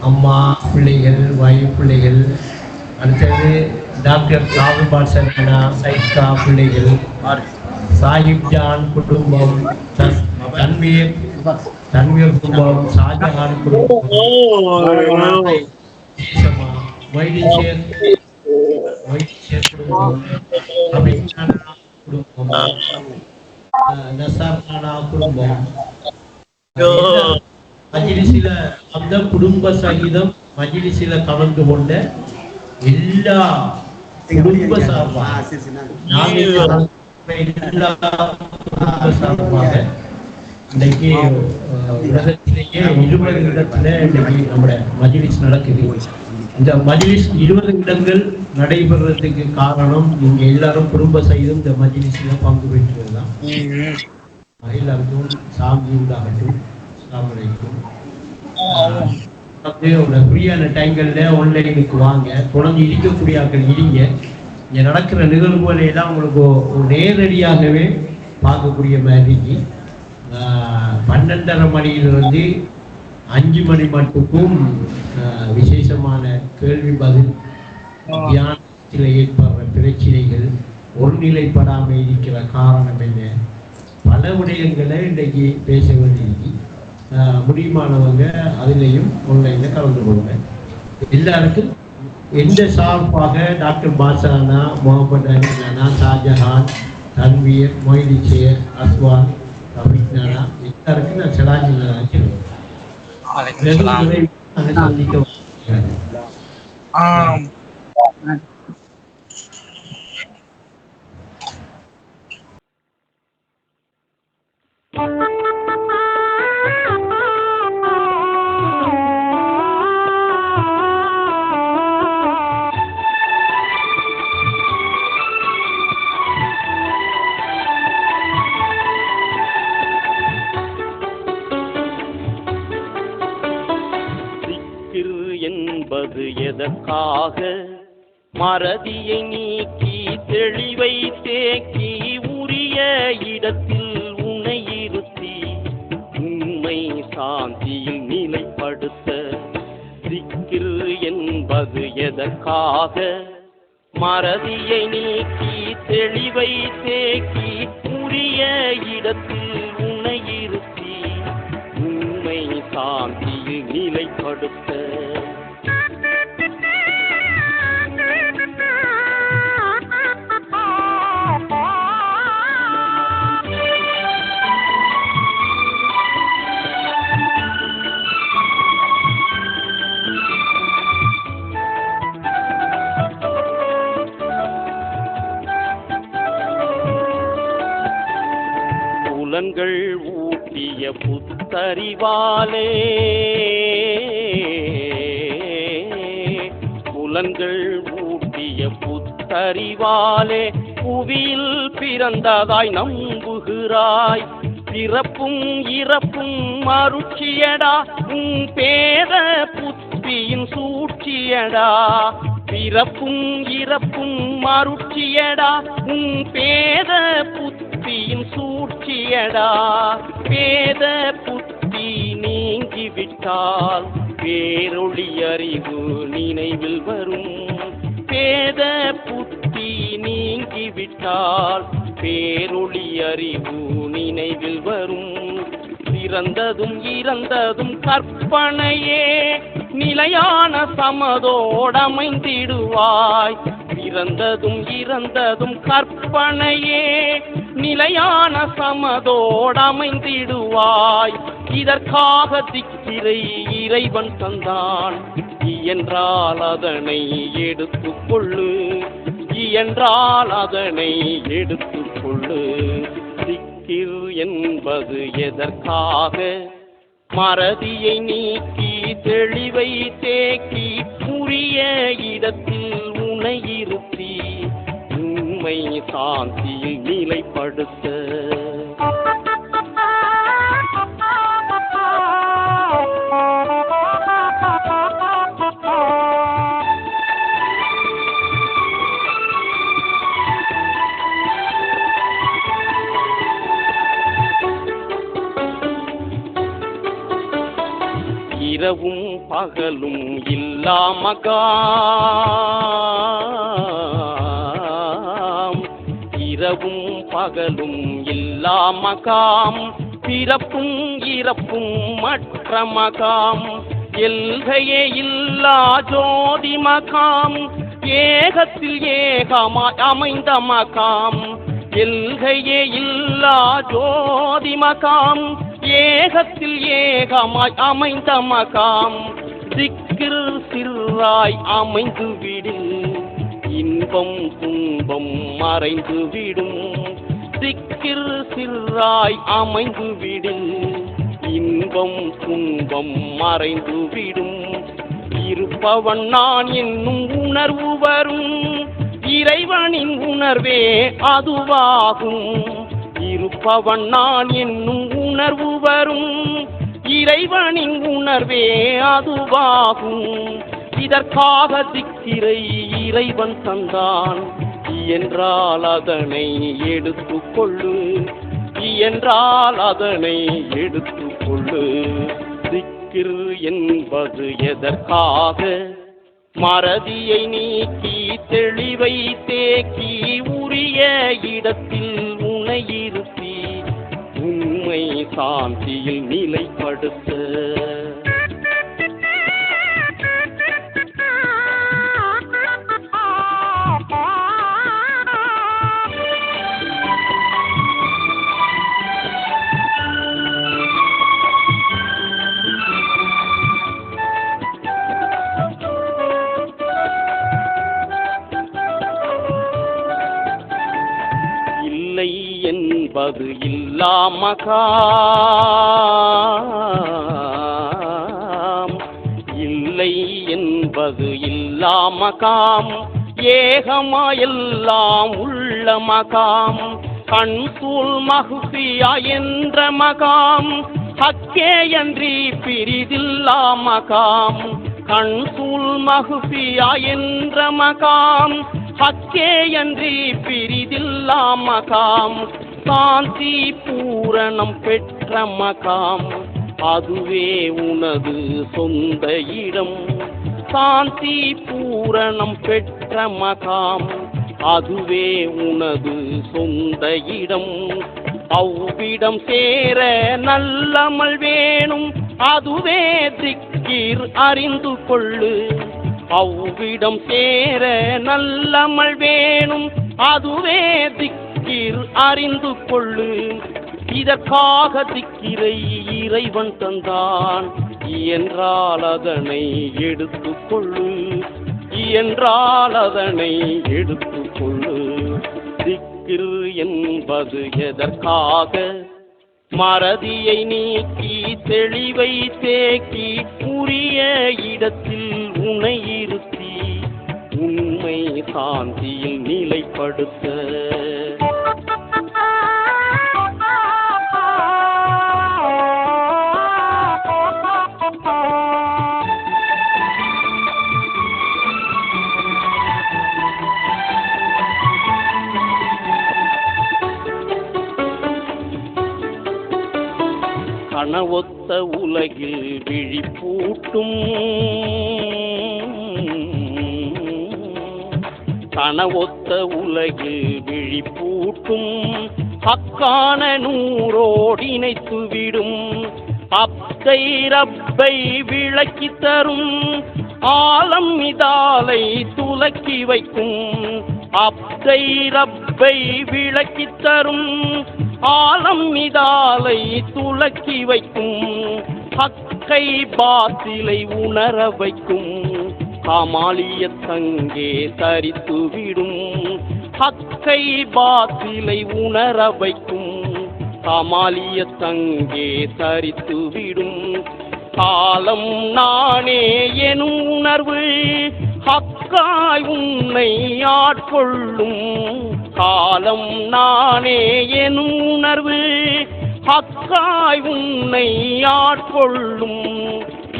அம்மா, பிள்ளைகள், வாயு பிள்ளைகள், அடுத்தது டாக்டர் சாகுபால் சர்மனா, சைக்கா பிள்ளைகள், சாஹிப் ஜான் குடும்பம், தன்வீர் குடும்பம், ஷாஜஹான் குடும்பம், வைத்தியர் குடும்பம், அபிஞானா குடும்பம், நசார்னா குடும்பம், மஜ்லிஸில அந்த குடும்ப சகிதம் மஜ்லிஸில கலந்து கொண்ட எல்லா குடும்ப சார்பாக இன்னைக்கு உலகத்திலேயே 20 இடத்துல இன்னைக்கு நம்முடைய மஜ்லிஸ் நடக்குது. இந்த மஜ்லிஸ் 20 இடங்கள் நடைபெறதுக்கு காரணம் நீங்க எல்லாரும் குடும்ப சகிதம் இந்த மஜ்லிஸ்ல பங்கு பெற்றுதான். எல்லாருக்கும் சாமி உண்டாகட்டும். ஃப்ரீயான டைம்கள்ல ஆன்லைனுக்கு வாங்க, தொடர்ந்து இருக்கக்கூடிய ஆட்கள் இருங்க. இங்க நடக்கிற நிகழ்வுகளை எல்லாம் உங்களுக்கு நேரடியாகவே பார்க்கக்கூடிய மாதிரி 12:30 மணியிலிருந்து 5 மணி மட்டுக்கும் விசேஷமான கேள்வி பதில், தியானத்தில் ஏற்படுற பிரச்சனைகள், ஒருநிலைப்படாமல் இருக்கிற காரணம் என்ன, பல விடயங்களை இன்றைக்கு பேச வேண்டியிருக்கு. முடியுமானவங்க அதிலையும் ஆன்லைனில் கலந்து கொள்ளுங்க. எல்லாருக்கும் எந்த சார்பாக டாக்டர் பாஷானா, முகமது அலினானா, ஷாஜஹான், தன்வீர், மொய்லிஷேர், அஸ்வான், அபிஞானா எல்லாருக்கும் நான் செலாஞ்சி சந்திக்க என்பது எதற்காக? மறதியை நீக்கி தெளிவை தேக்கி உரிய இடத்தில் உன்னை இருத்தி உண்மை சாந்தியில் நிலைப்படுத்த. திக்ர் என்பது எதற்காக? மறதியை நீக்கி தெளிவை தேக்கி உரிய இடத்தில் உன்னை இருத்தி உண்மை சாந்தியில் நிலைப்படுத்த. புலன்கள் ஊட்டிய புத்தறிவாலே, புலன்கள் ஊட்டிய புத்தறிவாலே புவியில் பிறந்ததாய் நம்புகிறாய். பிறப்பும் இறப்பும் மறுச்சியடா உன் பேத புத்தியின் சூழ்ச்சியடா. பிறப்பும் இறப்பும் மறுச்சியடா உன் பேத புத்தியின் சூழ்ச்சியடா. பேத புத்தி நீங்கிவிட்டால் பேரொளி அறிவு நினைவில் வரும். பேத புத்தி நீங்கிவிட்டால் பேரொளி அறிவு நினைவில் வரும். பிறந்ததும் இறந்ததும் கற்பனையே நிலையான சமதோடமைந்திடுவாய். பிறந்ததும் இறந்ததும் கற்பனையே நிலையான சமதோடமைந்திடுவாய். இதற்காக திக்கிரை இறைவன் தந்தான். இயன்றால் அதனை எடுத்துக்கொள்ளு, இயன்றால் அதனை எடுத்துக்கொள்ளு. திக்கிர் என்பது எதற்காக? மறதியை நீக்கி தெளிவை தேக்கி உரிய இடத்தில் உன்னை இருத்தி உண்மை சாந்தியில் நிலைப்படுத்த. இரவும் பகலும் இல்லாமகாம், இரவும் பகலும் இல்லாமகாம். பிறப்பும் இறப்பும் மற்ற மகாம். எல்கையே இல்லா ஜோதி மகாம். ஏகத்தில் ஏகமாய் அமைந்த மகாம் எல்கையே இல்லா ஜோதி மகாம் ஏகத்தில் ஏகமாய் அமைந்த மகாம் திக்கிர் சிறாய் அமைந்து விடும் இன்பம் துன்பம் மறைந்து விடும் திக்கிர் சிறாய் அமைந்து விடும் இன்பம் துன்பம் மறைந்து விடும் இருப்பவன் நான் என்னும் உணர்வு வரும் இறைவனின் உணர்வே அதுவாகும் இருப்பவன் நான் என்னும் உணர்வு வரும் இறைவனின் உணர்வே அதுவாகும் இதற்காக திக்கிரை இறைவன் தந்தான் என்றால் அதனை எடுத்துக்கொள்ளு என்றால் அதனை எடுத்துக்கொள்ளு திக்கிர் என்பது எதற்காக மறதியை நீக்கி தெளிவை தேக்கி உரிய இடத்தில் உனையிருத்தி உண்மை சாந்தியில் நிலைப்படுத்த இல்லை என்பது இல்லாமகாம் இல்லை என்பது இல்லாமகாம் ஏகமாயெல்லாம் உள்ள மகாம் கண்சூல் மகுபியா என்ற மகாம் ஹக்கே அன்றி பிரிதில்லா மகாம் கண்சூல் மகுபியா என்ற மகாம் ஹக்கே அன்றி பிரிதில்லா மகாம் சாந்தி பூரணம் பெற்ற மகாம் அதுவே உனது சொந்த இடம் சாந்தி பூரணம் பெற்ற மகாம் அதுவே உனது சொந்த இடம் அவ்விடம் சேர நல்லமல் வேணும் அதுவே திக்கீர் அறிந்து கொள்ளு அவ்விடம் சேர நல்லமல் வேணும் அதுவே திக்கீர் அறிந்து கொள்ளு இதற்காக திக்கிரை இறைவன் தந்தான் என்றால் அதனை எடுத்துக்கொள்ளு என்றால் அதனை எடுத்துக்கொள்ளு திக்கிர் என்பது எதற்காக மறதியை நீக்கி தெளிவை தேக்கி உரிய இடத்தில் உனையிருத்தி உண்மை சாந்தியில் நிலைப்படுத்த கனவொத்த உலகில் விழிப்பூட்டும் கனவொத்த உலகில் விழிப்பூட்டும் ஹக்கான நூறோடு இணைத்துவிடும் அப்தை ரப்பை விளக்கி தரும் ஆலம் இதாலை துலக்கி வைக்கும் அப்தை ரப்பை விளக்கி தரும் ஆலம் இதாலை துலக்கி வைக்கும் ஹக்கை பாத்திலை உணர வைக்கும் காமாலிய தங்கே தரித்துவிடும் ஹக்கை பாத்திலை உணர வைக்கும் காமாலிய தங்கே தரித்துவிடும் காலம் நானே எனும் உணர்வு ஹக்காய் உன்னை ஆட்கொள்ளும் காலம் நானே எனும் உணர்வு ஹக்காய் உன்னை ஆட்கொள்ளும்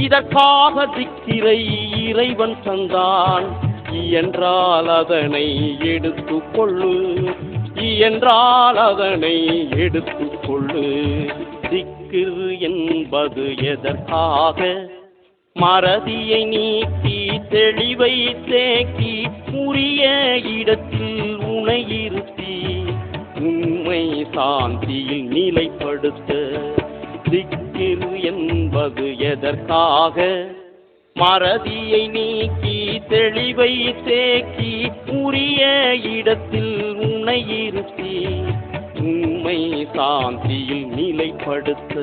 இதற்காக திக்கிரை இறைவன் தந்தான் என்றால் அதனை எடுத்துக்கொள்ளு என்றால் அதனை எடுத்துக்கொள்ளு திக்கிர் என்பது எதற்காக மறதியை நீக்கி தெளிவை தேக்கி உரிய இடத்தில் உனையிருத்தி உண்மை சாந்தியில் நிலைப்படுத்த திக்கிர் என்பது எதற்காக மறதியை நீக்கி தெளிவை தேக்கி உரிய இடத்தில் உன்னை இருத்தி உண்மை சாந்தியில் நிலைப்படுத்த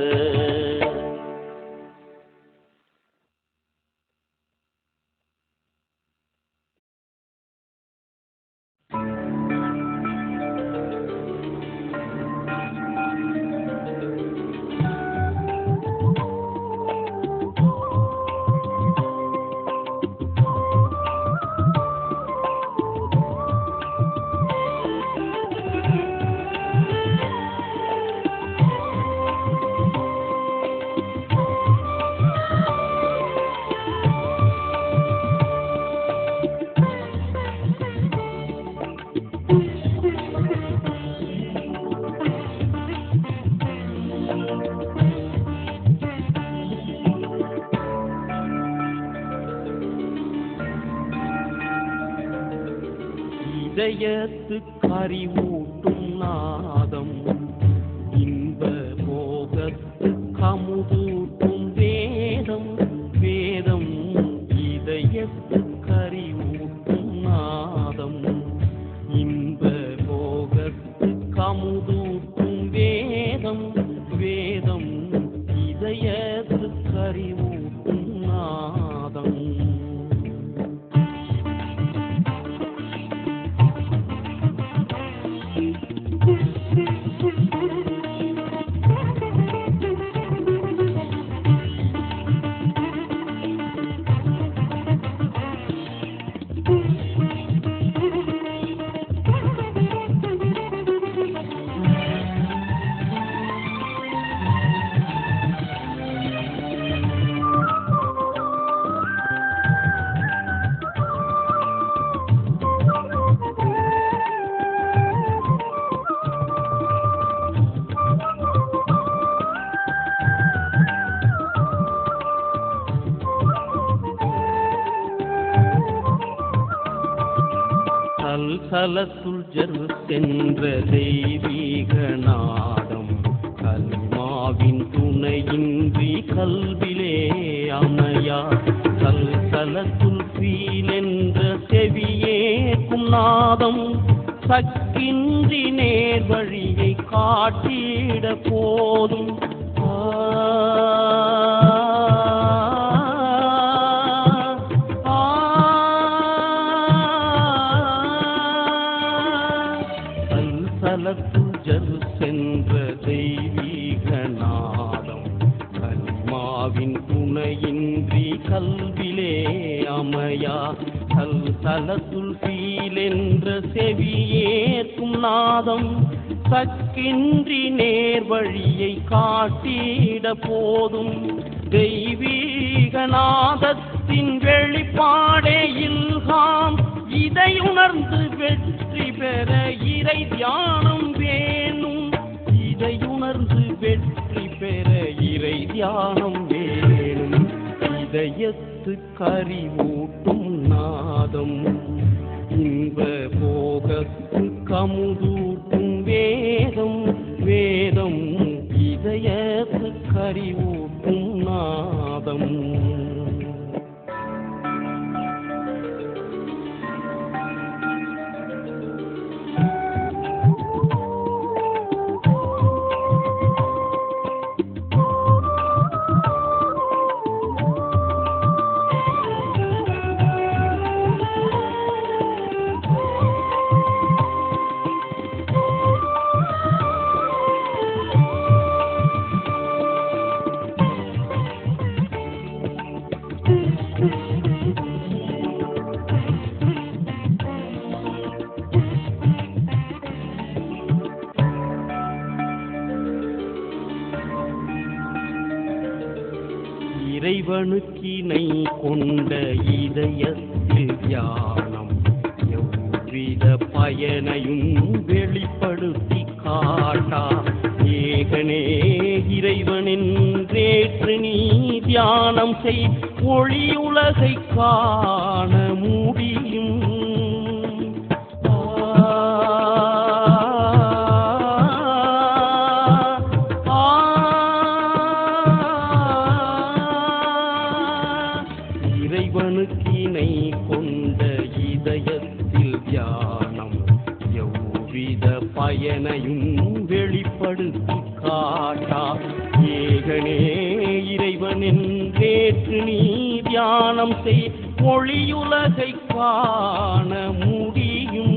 இதயத்துக்கு அறிவூட்டும் நாதம் இன்ப போகத்துக்கு அமுதூட்டும் வேதம் வேதம் இதயத்துக்கு அறிவூட்டும் நாதம் இன்ப போகத்துக்கு அமுதூட்டும் வேதம் வேதம் இதயத்துக்கு அறிவூட்டும் நாதம் சலசலத்துள் ஜரு சென்ற தெய்வீக நாதம் கல்மாவின் துணையின்றி கல்விலே அமையா சலசலத்துள் ஃபீலென்ற செவியேக்கும் நாதம் சக்கின்றி நேர் வழியை காட்டிட போதும் ஜரு சென்ற தெய்வீக நாதம் கல்மாவின் துணையின்றி கல்விலே அமையா சலசலத்துள் ஃபீலென்ற செவியேற்கும் நாதம் சக்கின்றி நேர் வழியை காட்டிட போதும் தெய்வீக நாதத்தின் வெளிப்பாடே இல்ஹாம் இதை உணர்ந்து வெற்றி பெற இறை தியானம் வேணும் இதை உணர்ந்து வெற்றி பெற இறை தியானம் வேணும் இதயத்துக்கு அறிவூட்டும் நாதம் இன்ப போகத்துக்கு அமுதூட்டும் வேதம் வேதம் இதயத்துக்கு அறிவூட்டும் நாதம் இறைவனுக்கினை கொண்ட இதயத்தில் தியானம் எவ்வித பயனையும் வெளிப்படுத்தி காட்டா ஏகனே இறைவனென்றேற்று நீ தியானம் செய் ஒளி உலகை காண முடியும் எவ்வித பயனையும் வெளிப்படுத்தி காட்டா ஏகனே இறைவன் என்றேற்று நீ தியானம் செய் ஒளியுலகை காண முடியும்.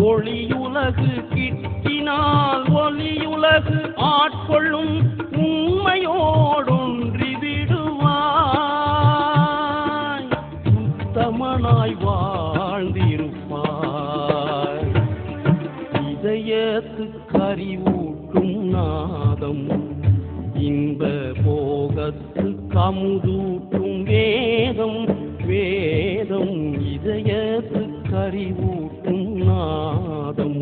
ஒளியுலகு கிட்டினால் ஒளியுலகு ஆட்கொள்ளும் உண்மையோடொன்றி விடுவாய். சுத்தமனாய் வாழ்ந்திருப்பாய். இதயத்து கறிவூட்டும் நாதம் இன்ப போகத்து கமுதூட்டும் வேதம். வேதம் இதயத்து கறிவூட்டும் நாதம்.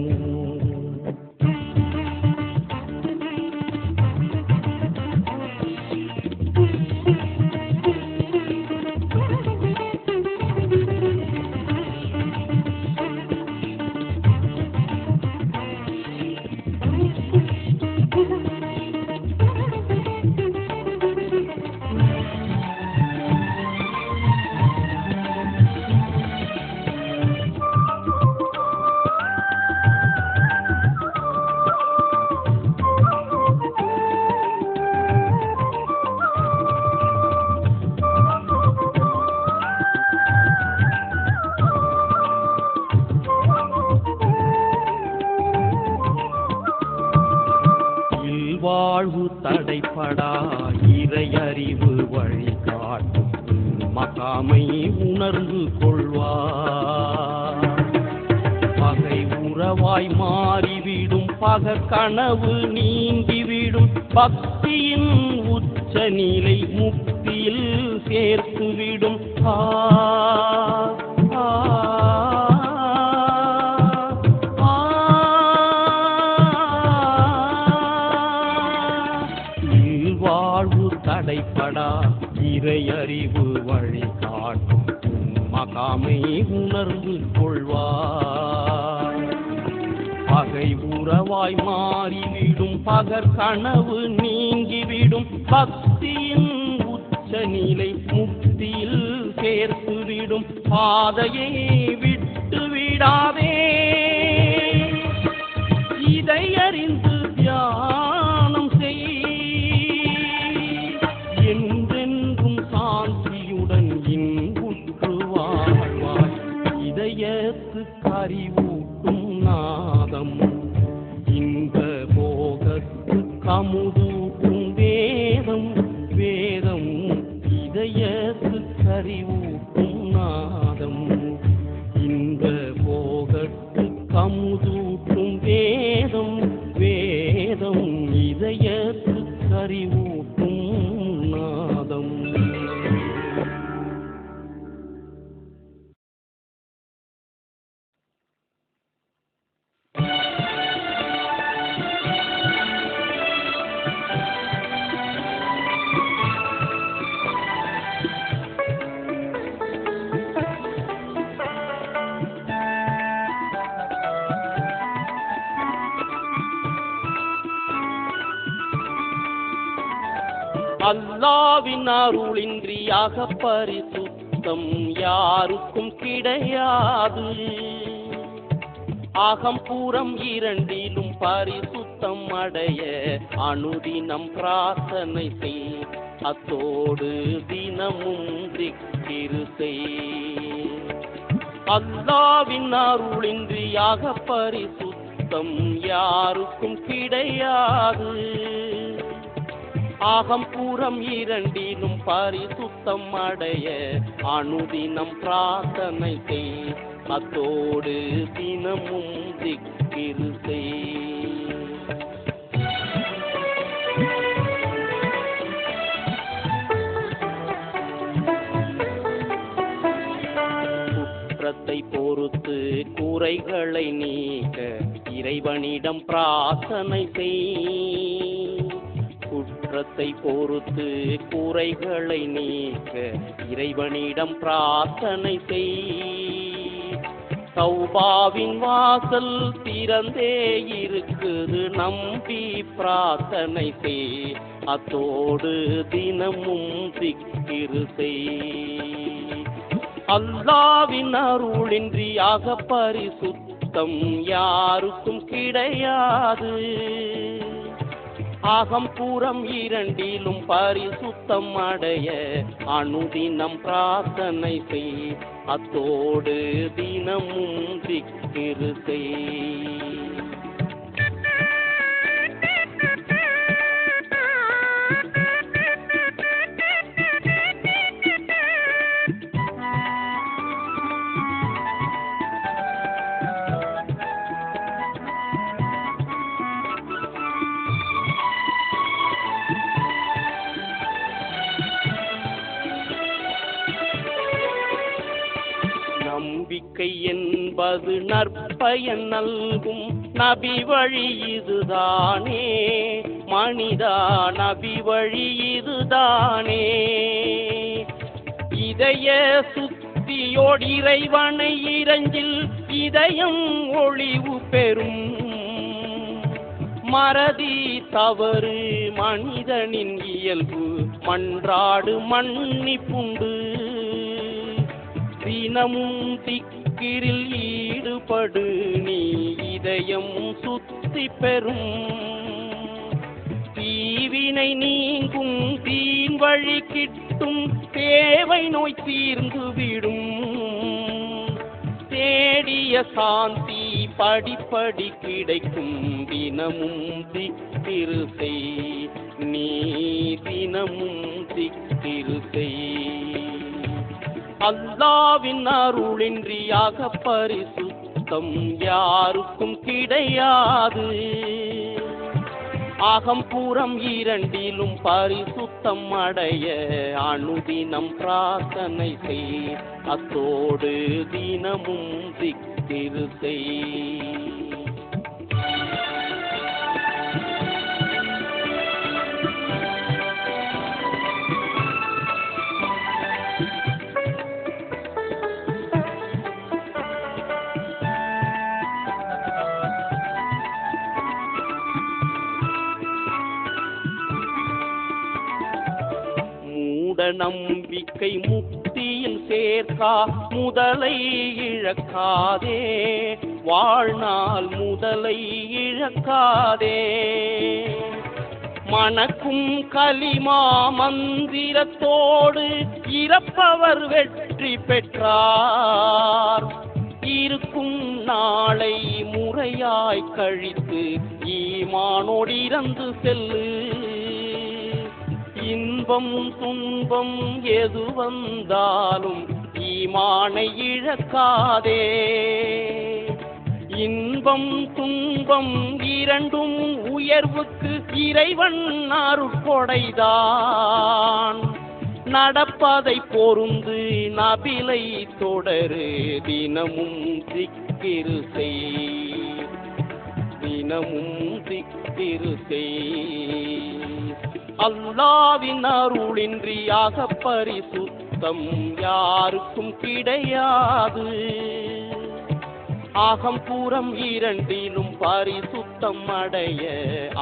வாழ்வு தடைப்படா இறையறிவு வழிகாட்டும் மகாமை உணர்ந்து கொள்வார். பகை உறவாய் மாறிவிடும் பகற்கனவு நீங்கிவிடும். பக்தியின் உச்ச நிலை முக்தியில் சேர்த்துவிடும். தடைப்படா இறையறிவு வழிகாட்டும் மகாமை உணர்ந்து கொள்வார். பகை உறவாய் மாறிவிடும் பகற்கனவு நீங்கிவிடும். பக்தியின் உச்ச நிலை முக்தியில் சேர்த்துவிடும். பாதையை விட்டு விடாதே இதை அறிந்து தியானம் செய். என்றென்றும் சாந்தியுடன் இன்புற்று வாழ்வாய். இதயத்து கறிவூட்டும் நாதம் இன்ப போகத்து கமுதூட்டும் வேதம். வேதம் இதயத்து கறிவூட்டும் நாதம் இன்ப போகத்து கமுதூட்டும் வேதம். வேதம் இதயத்து கறிவூட்டும் நாதம். அல்லாவின் அருளின்றியாக பரிசுத்தம் யாருக்கும் கிடையாது. அகம்பூரம் இரண்டிலும் பரிசுத்தம் அடைய அனுதினம் பிரார்த்தனை செய். அத்தோடு தினமும் திக்கிரு செய். அல்லாவின் அருளின்றியாக பரிசுத்தம் யாருக்கும் கிடையாது. அகம்பூரம் இரண்டிலும் பரிசுத்தம் அடைய அனுதினம் பிரார்த்தனை செய். அத்தோடு தினமும் திக்கிரு செய். குற்றத்தை பொறுத்து குறைகளை நீக்க இறைவனிடம் பிரார்த்தனை செய். குற்றத்தை பொறுத்து குறைகளை நீக்க இறைவனிடம் பிரார்த்தனை செய். தௌபாவின் வாசல் திறந்தே இருக்குது நம்பி பிரார்த்தனை செய். அத்தோடு தினமும் திக்கிரு செய். அல்லாவின் அருளின்றியாக பரிசுத்தம் சுத்தம் யாருக்கும் கிடையாது. ஆகம் புறம் இரண்டிலும் பரிசுத்தம் அடைய அனுதினம் பிரார்த்தனை செய். அத்தோடு தினமும் திக்கிரு செய். நம்பிக்கை என்பது நற்பயன் நல்கும் நபி வழி இதுதானே. மனிதா நபி வழி இதுதானே. இதய சுத்தியோடு இறைவனை இறைஞ்சில் இதயம் ஒளிவு பெறும். மறதி தவறு மனிதனின் இயல்பு மன்றாடு மன்னிப்புண்டு. தினமும் திக்கிரில் ஈடுபடு நீ இதயம் சுத்தி பெறும். தீவினை நீங்கும் தீன் வழி கிட்டும் தேவை நோய் தீர்ந்துவிடும். தேடிய சாந்தி படிப்படி கிடைக்கும். தினமும் திக்கிரு செய் நீ தினமும் திக்கிரு செய். அல்லாவின் அருளின்றியாக பரிசுத்தம் யாருக்கும் கிடையாது. ஆகம் புறம் இரண்டிலும் பரிசுத்தம் அடைய அனுதினம் பிரார்த்தனை செய். அத்தோடு தினமும் திக்கிரு செய். நம்பிக்கை முக்தியில் சேர்க்கா முதலை இழக்காதே. வாழ்நாள் முதலை இழக்காதே. மணக்கும் கலிமா மந்திரத்தோடு இறப்பவர் வெற்றி பெற்றார். இருக்கும் நாளை முறையாய் கழித்து ஈமானோடு இறந்து செல்லு. இன்பம் துன்பம் எது வந்தாலும் ஈமானை இழக்காதே. இன்பம் துன்பம் இரண்டும் உயர்வுக்கு இறைவன் அருட்கொடைதான். நடப்பதை பொருந்து நபிலை தொடரு. தினமும் திக்கிரு செய். தினமும் திக்கிரு செய். அல்லாவின் அருளின்றியாக பரிசுத்தம் யாருக்கும் கிடையாது. ஆகம் புறம் இரண்டிலும் பரிசுத்தம் அடைய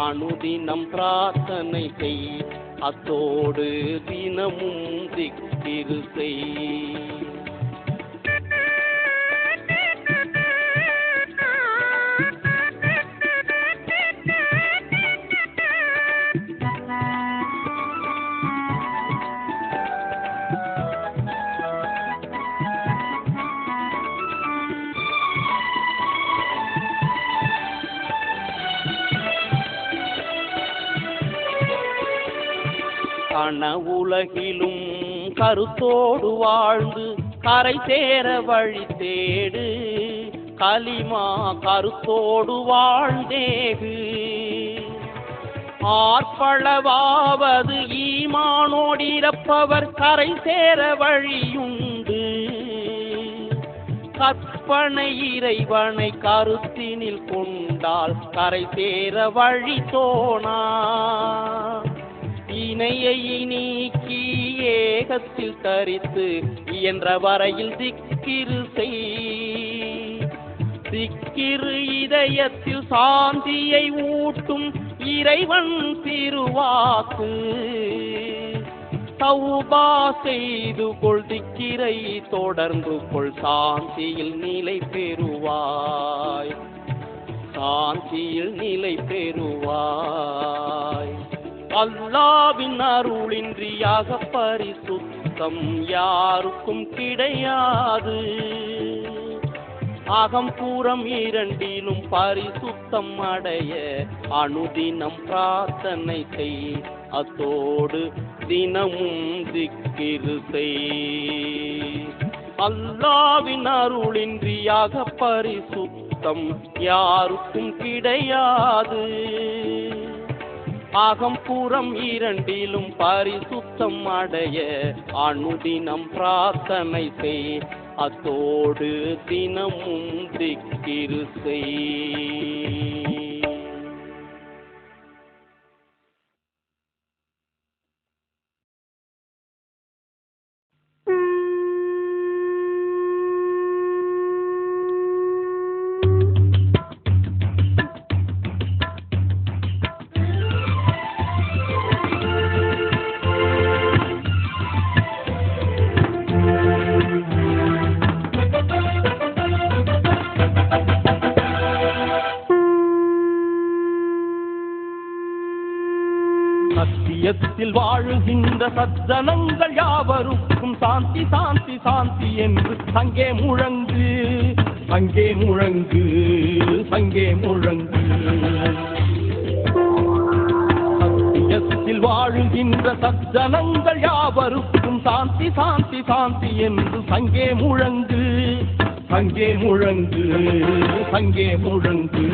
அனுதினம் பிரார்த்தனை செய். அத்தோடு தினமும் திக்கிரு செய். கனவுலகிலும் கருத்தோடு வாழ்ந்து கரை சேர வழி தேடு. கலிமா கருத்தோடு வாழ்ந்தேகு. ஆர்ப்பளவாவது ஈமானோடிருப்பவர் கரை சேர வழியுண்டு. கற்பனை இறைவனை கருத்தினில் கொண்டால் கரை சேர வழி தோணா. இணையை நீக்கி ஏகத்தில் தரித்து இயன்ற வரையில் திக்கிரு செய். திக்கிரு இதயத்தில் சாந்தியை ஊட்டும் இறைவன் திருவாக்கு. தௌபா செய்து கொள், திக்கிரை தொடர்ந்து கொள், சாந்தியில் நிலை பெறுவாய், சாந்தியில் நிலை பெறுவாய். அல்லாவின் அருளின்றியாக பரிசுத்தம் யாருக்கும் கிடையாது. அகம்பூரம் இரண்டிலும் பரிசுத்தம் அடைய அனுதினம் பிரார்த்தனை செய், அத்தோடு தினமும் திக்கிரு செய். அல்லாவின் அருளின்றியாக பரிசுத்தம் யாருக்கும் கிடையாது. அகம்பூரம் இரண்டிலும் பரிசுத்தம் அடைய அனுதினம் பிரார்த்தனை செய், அத்தோடு தினமும் திக்கிரு செய். சத்தியத்தில் வாழுகின்ற சஜ்ஜனங்கள் யாவருக்கும் சாந்தி சாந்தி சாந்தி என்று சங்கே முழங்கு, சங்கே முழங்கு, சங்கே முழங்கு. சத்தியத்தில் வாழுகின்ற சஜ்ஜனங்கள் யாவருக்கும் சாந்தி சாந்தி சாந்தி என்று சங்கே முழங்கு, சங்கே முழங்கு, சங்கே முழங்கு.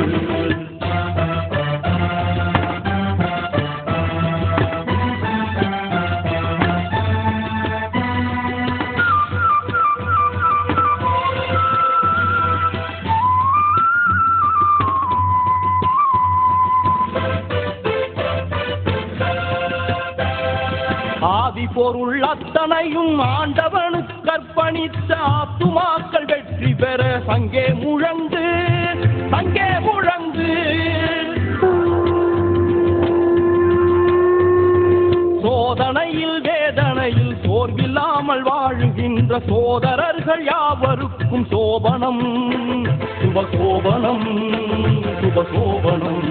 பொருள் அத்தனையும் ஆண்டவனுக்கு அர்ப்பணித்த ஆத்துமாக்கள் வெற்றி பெற சங்கே முழங்கு, சங்கே முழங்கு. சோதனையில் வேதனையில் சோர்வில்லாமல் வாழுகின்ற சோதரர்கள் யாவருக்கும் சோபனம், சுபசோபனம், சுபசோபனம்.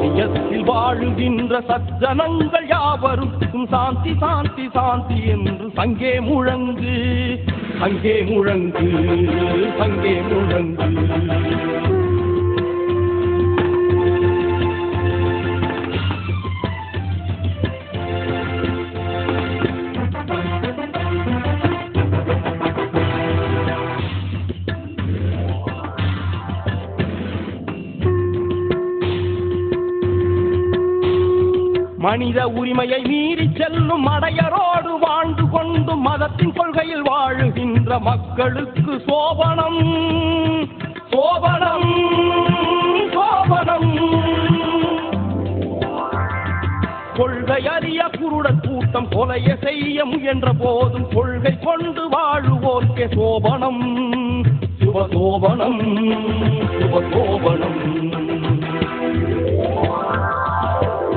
சத்தியத்தில் வாழுகின்ற சஜ்ஜனங்கள் யாவருக்கும் சாந்தி சாந்தி சாந்தி என்று சங்கே முழங்கு, சங்கே முழங்கு, சங்கே முழங்கு. மனித உரிமையை மீறி செல்லும் மடையரோடு வாழ்ந்து கொண்டு மதத்தின் கொள்கையில் வாழுகின்ற மக்களுக்கு சோபனம், சோபனம், சோபனம். கொள்கை அறிய குருட கூட்டம் கொலையை செய்ய முயன்ற போதும் கொள்கை கொண்டு வாழுவோர்க்கே சோபனம், சுபசோபனம், சுபசோபனம்.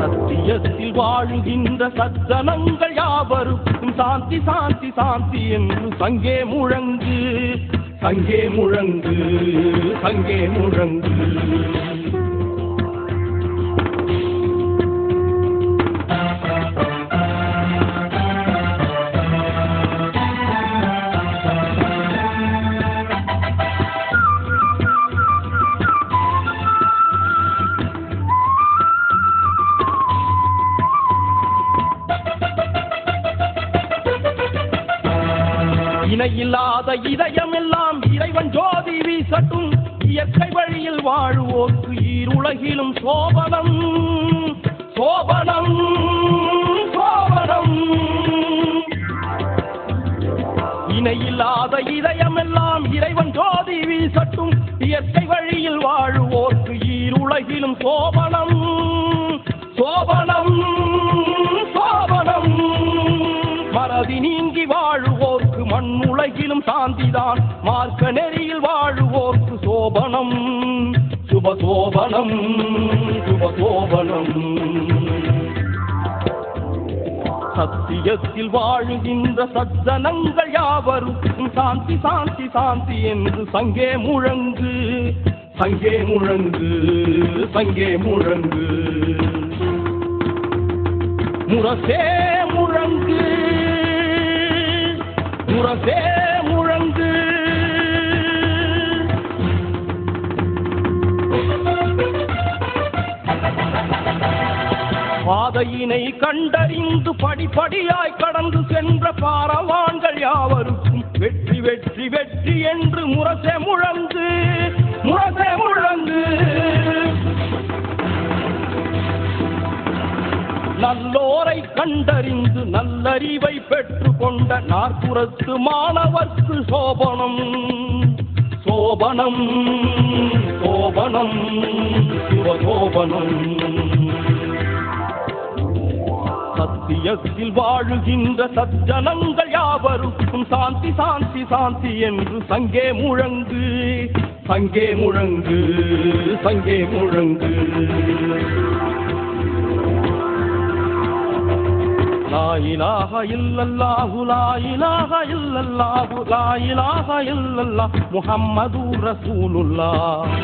சத்தியத்தில் வாழுகின்ற சஜ்ஜனங்கள் யாவருக்கும் சாந்தி சாந்தி சாந்தி என்று சங்கே முழங்கு, சங்கே முழங்கு, சங்கே முழங்கு. இணையில்லாத இதயம் எல்லாம் இறைவன் ஜோதி வீசட்டும், இயற்கை வழியில் வாழுவோர்க்கு ஈருலகிலும் சோபனம், சோபனம், சோபனம். இணையில்லாத இதயம் எல்லாம் இறைவன் ஜோதி வீசட்டும், இயற்கை வழியில் வாழுவோர்க்கு ஈருலகிலும் சோபனம், சோபனம், சோபனம். மறதி நீங்கி வாழுவோர்க்கு மண் உலகிலும் சாந்திதான், மார்க்க நெறியில் வாழுவோர்க்கு சோபனம், சுபசோபனம், சுபசோபனம். சத்தியத்தில் வாழுகின்ற சஜ்ஜனங்கள் யாவருக்கும் சாந்தி சாந்தி சாந்தி என்று சங்கே முழங்கு சங்கே முழங்கு சங்கே முழங்கு முரசே முழங்கு முரசே முழங்கு பாதையினை கண்டறிந்து படிப்படியாய் கடந்து சென்ற பாரவான்கள் யாவருக்கும் வெற்றி வெற்றி வெற்றி என்று முரசே முழங்கு முரசே முழங்கு நல்லோரை கண்டறிந்து நல்லறிவை பெற்று கொண்ட நாற்புறத்து மாணவர்க்கு சோபனம் சோபனம் சோபனம் சிவசோபனம் சத்தியத்தில் வாழுகின்ற சஜ்ஜனங்கள் யாவருக்கும் சாந்தி சாந்தி சாந்தி என்று சங்கே முழங்கு சங்கே முழங்கு சங்கே முழங்கு லா இலாஹ இல்லல்லாஹு லா இலாஹ இல்லல்லாஹு லா இலாஹ இல்லல்லாஹ் முஹம்மதுர் ரசூலுல்லாஹ்